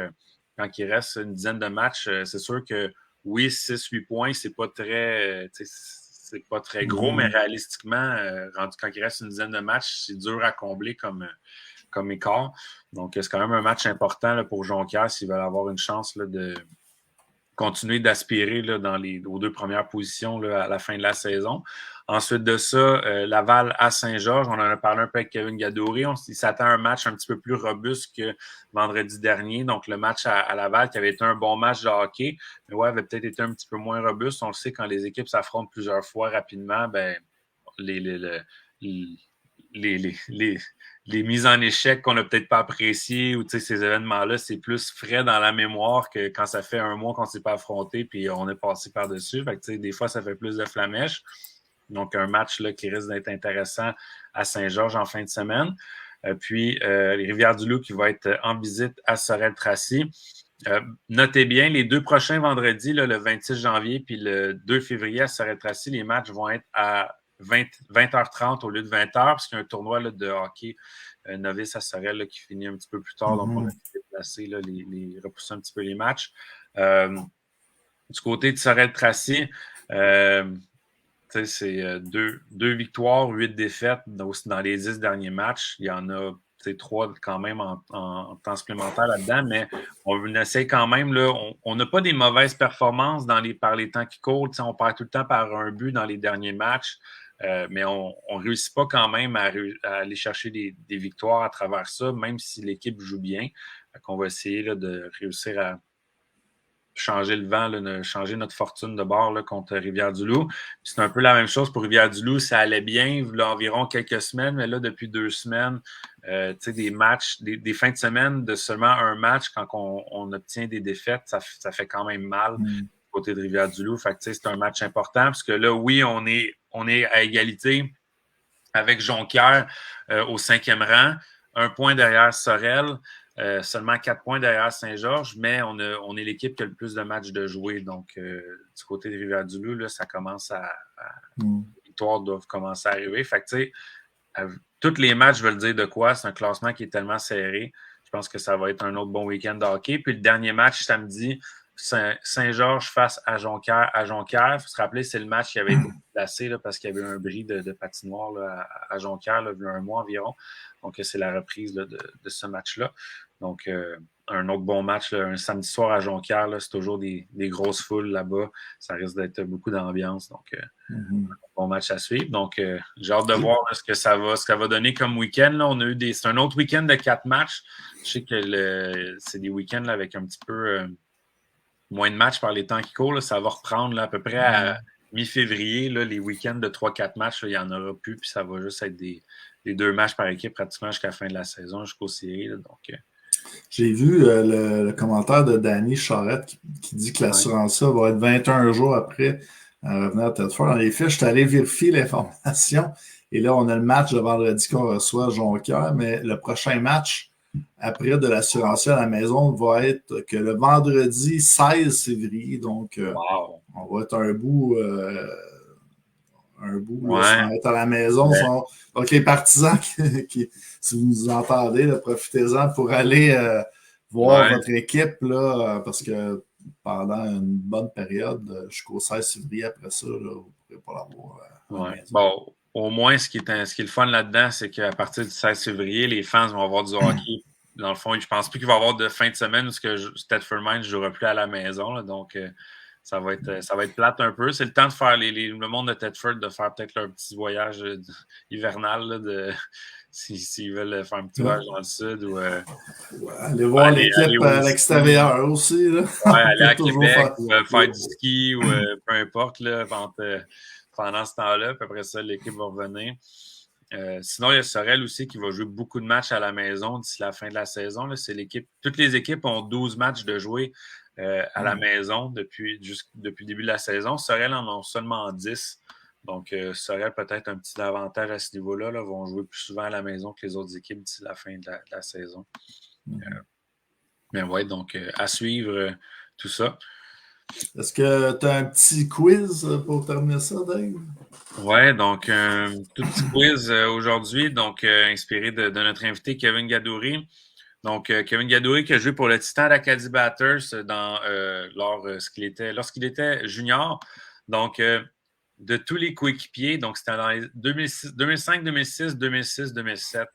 quand il reste une dizaine de matchs, c'est sûr que oui, 6-8 points, c'est pas très gros, mais réalistiquement, rendu quand il reste une dizaine de matchs, c'est dur à combler comme écart. Donc, c'est quand même un match important là, pour Jonquière s'ils veulent avoir une chance là, de continuer d'aspirer là, aux 2 premières positions là, à la fin de la saison. Ensuite de ça, Laval à Saint-Georges. On en a parlé un peu avec Kevin Gadouri. Il s'attend à un match un petit peu plus robuste que vendredi dernier. Donc, le match à Laval, qui avait été un bon match de hockey, mais ouais, avait peut-être été un petit peu moins robuste. On le sait, quand les équipes s'affrontent plusieurs fois rapidement, ben, les mises en échec qu'on n'a peut-être pas appréciées ou ces événements-là, c'est plus frais dans la mémoire que quand ça fait un mois qu'on ne s'est pas affronté puis on est passé par-dessus. Fait que, des fois, ça fait plus de flamèche. Donc, un match là, qui risque d'être intéressant à Saint-Georges en fin de semaine. Puis, les Rivières-du-Loup qui va être en visite à Sorel-Tracy. Notez bien, les 2 prochains vendredis, là, le 26 janvier puis le 2 février à Sorel-Tracy, les matchs vont être à 20h30 au lieu de 20h, parce qu'il y a un tournoi là, de hockey novice à Sorel là, qui finit un petit peu plus tard. Donc, on a déplacé, là, repousser un petit peu les matchs. Du côté de Sorel-Tracy, c'est 2 victoires, 8 défaites dans les 10 derniers matchs. Il y en a 3 quand même en temps supplémentaire là-dedans, mais on essaie quand même. Là, on n'a pas des mauvaises performances par les temps qui courent. On perd tout le temps par un but dans les derniers matchs, mais on ne réussit pas quand même à aller chercher des victoires à travers ça, même si l'équipe joue bien. On va essayer là, de réussir à changer le vent, là, changer notre fortune de bord là, contre Rivière-du-Loup. C'est un peu la même chose pour Rivière-du-Loup. Ça allait bien là, environ quelques semaines, mais là, depuis 2 semaines, des matchs, des fins de semaine de seulement un match, quand on obtient des défaites, ça fait quand même mal du côté de Rivière-du-Loup. Fait que, c'est un match important, parce que là, oui, on est à égalité avec Jonquière au 5e rang, 1 point derrière Sorel. Seulement 4 points derrière Saint-Georges, mais on est l'équipe qui a le plus de matchs de jouer. Donc, du côté de Rivière-du-Loup, là, ça commence les victoires doivent commencer à arriver. Fait que, tu sais, tous les matchs veulent dire de quoi? C'est un classement qui est tellement serré. Je pense que ça va être un autre bon week-end de hockey. Puis le dernier match, samedi, Saint-Georges face à Jonquière. Il faut se rappeler, c'est le match qui avait été placé là, parce qu'il y avait un bris de patinoire là, à Jonquière, là, il y a un mois environ. Donc, c'est la reprise là, de ce match-là. Donc, un autre bon match, là, un samedi soir à Jonquière, là, c'est toujours des grosses foules là-bas. Ça risque d'être beaucoup d'ambiance. Donc, un bon match à suivre. Donc, j'ai hâte de voir là, ce que ça va donner comme week-end. Là. C'est un autre week-end de 4 matchs. Je sais que c'est des week-ends là, avec un petit peu moins de matchs par les temps qui courent. Là. Ça va reprendre là, à peu près à mi-février. Là, les week-ends de 3-4 matchs, là, il n'y en aura plus. Puis ça va juste être des 2 matchs par équipe pratiquement jusqu'à la fin de la saison, jusqu'aux séries. Là, donc, j'ai vu le commentaire de Danny Charette qui dit que l'assurance va être 21 jours après revenir à Thetford. En effet, je suis allé vérifier l'information et là, on a le match de vendredi qu'on reçoit à Jonquière, mais le prochain match après de l'assurance à la maison va être que le vendredi 16 février. Donc, on va être un bout là, sans être à la maison. Donc, les partisans, si vous nous entendez, là, profitez-en pour aller voir votre équipe, là, parce que pendant une bonne période, jusqu'au 16 février après ça, là, vous ne pourrez pas l'avoir à la maison. Bon, au moins, ce qui est le fun là-dedans, c'est qu'à partir du 16 février, les fans vont avoir du hockey. Dans le fond, je pense plus qu'il va y avoir de fin de semaine parce que Thetford Mines ne jouera plus à la maison. Là, donc, ça va être plate un peu. C'est le temps de faire le monde de Thetford de faire peut-être leur petit voyage hivernal là, s'ils veulent faire un petit voyage dans le sud ou aller voir l'équipe à l'extérieur aussi. Là. Aller à Québec ou faire du ski ou peu importe là, pendant ce temps-là. Puis après ça, l'équipe va revenir. Sinon, il y a Sorel aussi qui va jouer beaucoup de matchs à la maison d'ici la fin de la saison. Là. Toutes les équipes ont 12 matchs de jouer à la maison depuis le début de la saison. Sorel en ont seulement 10. Donc, Sorel peut-être un petit avantage à ce niveau-là. Là, vont jouer plus souvent à la maison que les autres équipes d'ici la fin de la saison. Mais ouais, donc à suivre tout ça. Est-ce que tu as un petit quiz pour terminer ça, Dave? Ouais, donc un tout petit quiz aujourd'hui, donc inspiré de notre invité Kevin Gadouri. Donc, Kevin Gadouri qui a joué pour le Titan d'Acadie Batters lorsqu'il était junior. Donc, de tous les coéquipiers, donc c'était dans les 2005, 2006, 2006, 2007.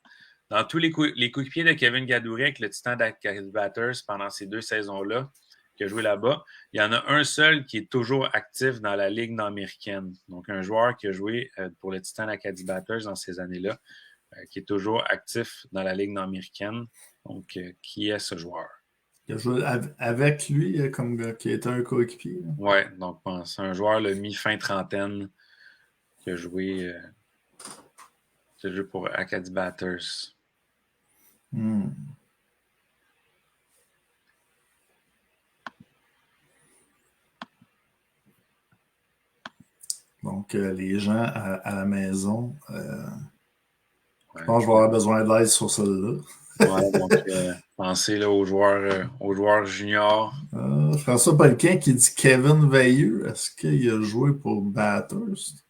Dans tous les coéquipiers de Kevin Gadouri avec le Titan d'Acadie Batters pendant ces 2 saisons-là, qui a joué là-bas, il y en a un seul qui est toujours actif dans la Ligue nord-américaine. Donc, un joueur qui a joué pour le Titan d'Acadie Batters dans ces années-là, qui est toujours actif dans la Ligue nord-américaine. Donc, qui est ce joueur? Il a joué avec lui comme qui était un coéquipier. Oui, donc c'est un joueur mi-fin trentaine qui a joué pour Acadie Batters. Donc, les gens à la maison, je pense que je vais avoir besoin d'aide sur celle-là. Ouais, donc, pensez là, aux joueurs juniors. François Pellequin qui dit Kevin Veilleux. Est-ce qu'il a joué pour Bathurst?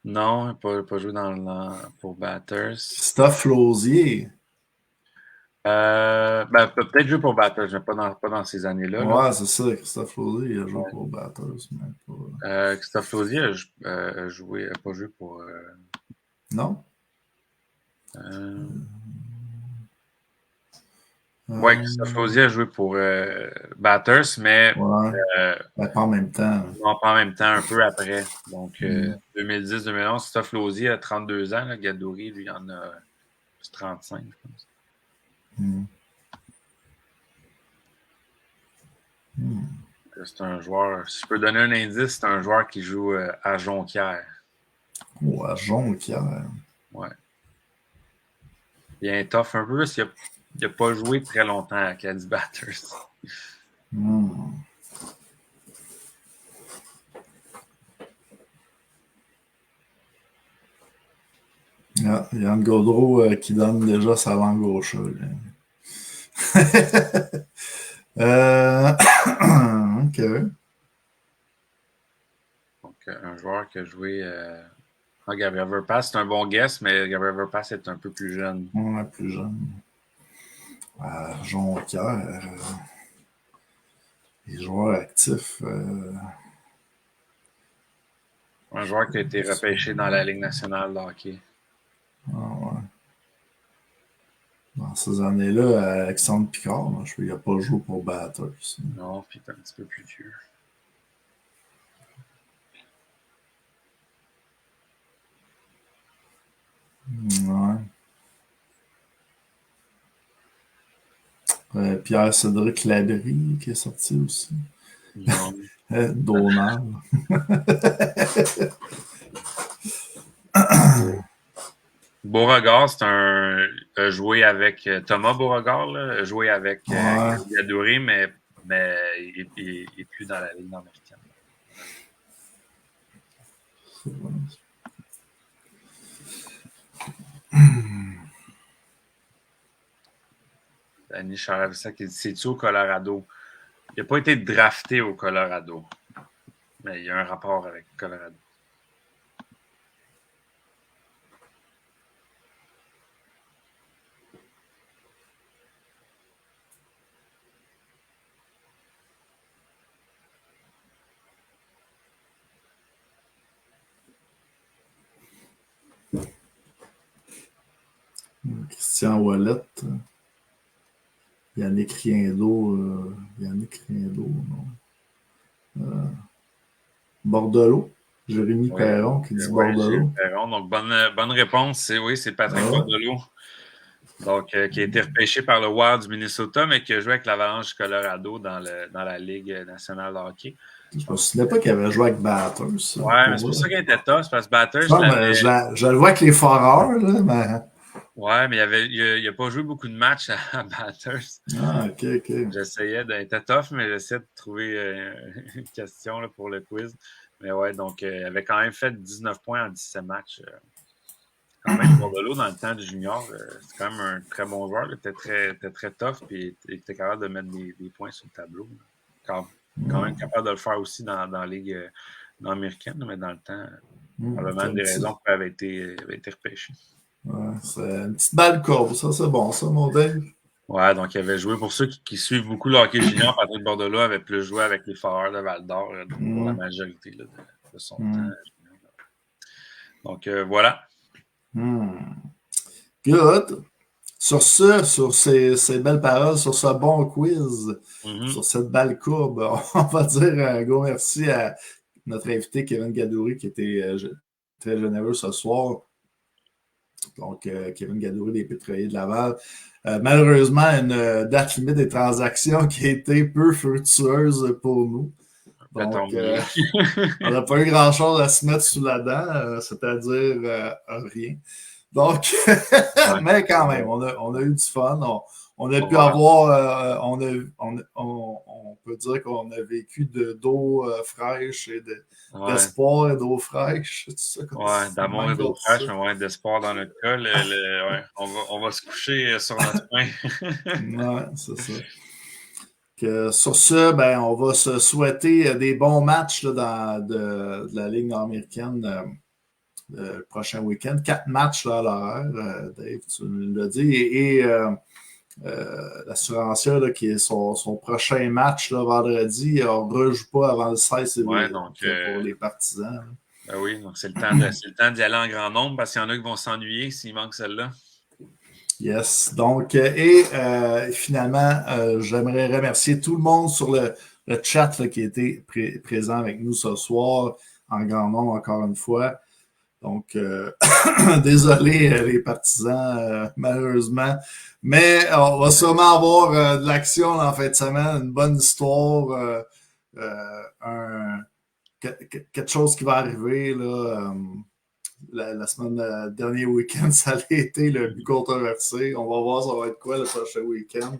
Non, il n'a pas joué pour Bathurst. Christophe Lausier. Peut-être joué pour Bathurst, mais pas dans ces années-là. Ouais, là. c'est ça. Christophe Lausier, il a joué pour Bathurst. Christophe Lausier a pas joué pour. Non? Oui, Christophe Lausier a joué pour Bathurst, mais pas en même temps. Non, pas en même temps, un peu après. Donc, 2010-2011, Christophe Lausier a 32 ans. Là, Gadouri, lui, en a 35, je pense. C'est un joueur, si je peux donner un indice, c'est un joueur qui joue à Jonquière. Oh, à Jonquière. Ouais. Il est tough un peu parce qu'il n'a pas joué très longtemps à Acadie Batters. Yann Gaudreau qui donne déjà sa langue au chat. OK. Donc, un joueur qui a joué... Gabriel Verpass, c'est un bon guess, mais Gabriel Verpass est un peu plus jeune. Ouais, plus jeune. Jonquière. Les joueurs actifs. Un joueur qui a été repêché dans la Ligue nationale de hockey. Ouais. Dans ces années-là, Alexandre Picard, il n'a pas joué pour Batters. Non, puis il est un petit peu plus vieux. Ouais. Pierre-Cédric Labrie qui est sorti aussi. Non. Donald. Beauregard, a joué avec Thomas Beauregard, là, a joué avec Gadouri, mais il n'est plus dans la Ligue nord-américaine. Danny Charavissa qui dit c'est-tu au Colorado? Il n'a pas été drafté au Colorado, mais il y a un rapport avec le Colorado. Christian Ouellet. Yannick Riendeau. Non. Bordelot. Jérémy Perron qui dit Bordelot. Perron. Donc, bonne réponse. C'est Patrick Bordelot. Donc, qui a été repêché par le Wild du Minnesota, mais qui a joué avec l'Avalanche du Colorado dans la Ligue nationale de hockey. Je me souvenais pas qu'il avait joué avec Batters. Ouais, mais c'est pour ça qu'il était tough, parce que Batters. Je le vois avec les Foreurs, là, mais. Ouais, mais il n'a pas joué beaucoup de matchs à Batters. Ah, ok. J'essayais d'être tough, mais j'essayais de trouver une question là, pour le quiz. Mais ouais, donc il avait quand même fait 19 points en 17 matchs. Quand même, Bordelot, dans le temps du junior, c'est quand même un très bon joueur. Il était très tough, puis il était capable de mettre des points sur le tableau. Quand même capable de le faire aussi dans la Ligue américaine, mais dans le temps, probablement une des raisons pour avait été repêché. Ouais, c'est une petite balle courbe, ça, c'est bon, ça, mon Dave. Ouais, donc il avait joué, pour ceux qui suivent beaucoup le hockey junior, Patrick Bordelot avait plus joué avec les Foreurs de Val-d'Or pour la majorité là, de son temps. Donc voilà. Good. Sur ces belles paroles, sur ce bon quiz, sur cette belle courbe, on va dire un gros merci à notre invité Kevin Gadouri qui était très généreux ce soir. Donc, Kevin Gadouri des Pétroliers de Laval. Malheureusement, une date limite des transactions qui a été peu fructueuse pour nous. Donc, on n'a pas eu grand-chose à se mettre sous la dent, c'est-à-dire rien. Donc, mais quand même, on a eu du fun. On a pu avoir, on peut dire qu'on a vécu d'eau fraîche et d'espoir et d'eau fraîche. Tout ça, d'amour et d'eau fraîche, mais d'espoir dans notre cas. On va se coucher sur notre pain. Ouais, c'est ça. Sur ce, on va se souhaiter des bons matchs là, de la Ligue nord-américaine le prochain week-end. 4 matchs là, à l'horaire, Dave, tu l'as dit. Et l'assurancière qui est son prochain match là, vendredi, on ne rejoue pas avant le 16 février pour les partisans. Oui, donc c'est le temps d'y aller en grand nombre parce qu'il y en a qui vont s'ennuyer s'il manque celle-là. Yes. Donc, finalement, j'aimerais remercier tout le monde sur le chat là, qui a été présent avec nous ce soir, en grand nombre encore une fois. Donc, désolé les partisans, malheureusement. Mais on va sûrement avoir de l'action en fin de semaine, une bonne histoire, quelque chose qui va arriver là. La semaine, dernier week-end, ça a été le plus controversé. On va voir ça va être quoi le prochain week-end.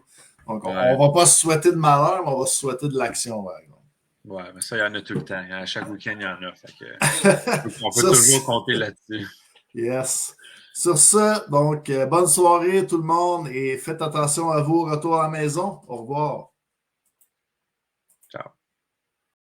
Donc, on va pas se souhaiter de malheur, mais on va se souhaiter de l'action, par exemple. Ouais, mais ça, il y en a tout le temps. À chaque week-end, il y en a. Fait que, on peut toujours compter là-dessus. Yes. Sur ça, donc, bonne soirée tout le monde et faites attention à vous. Retour à la maison. Au revoir.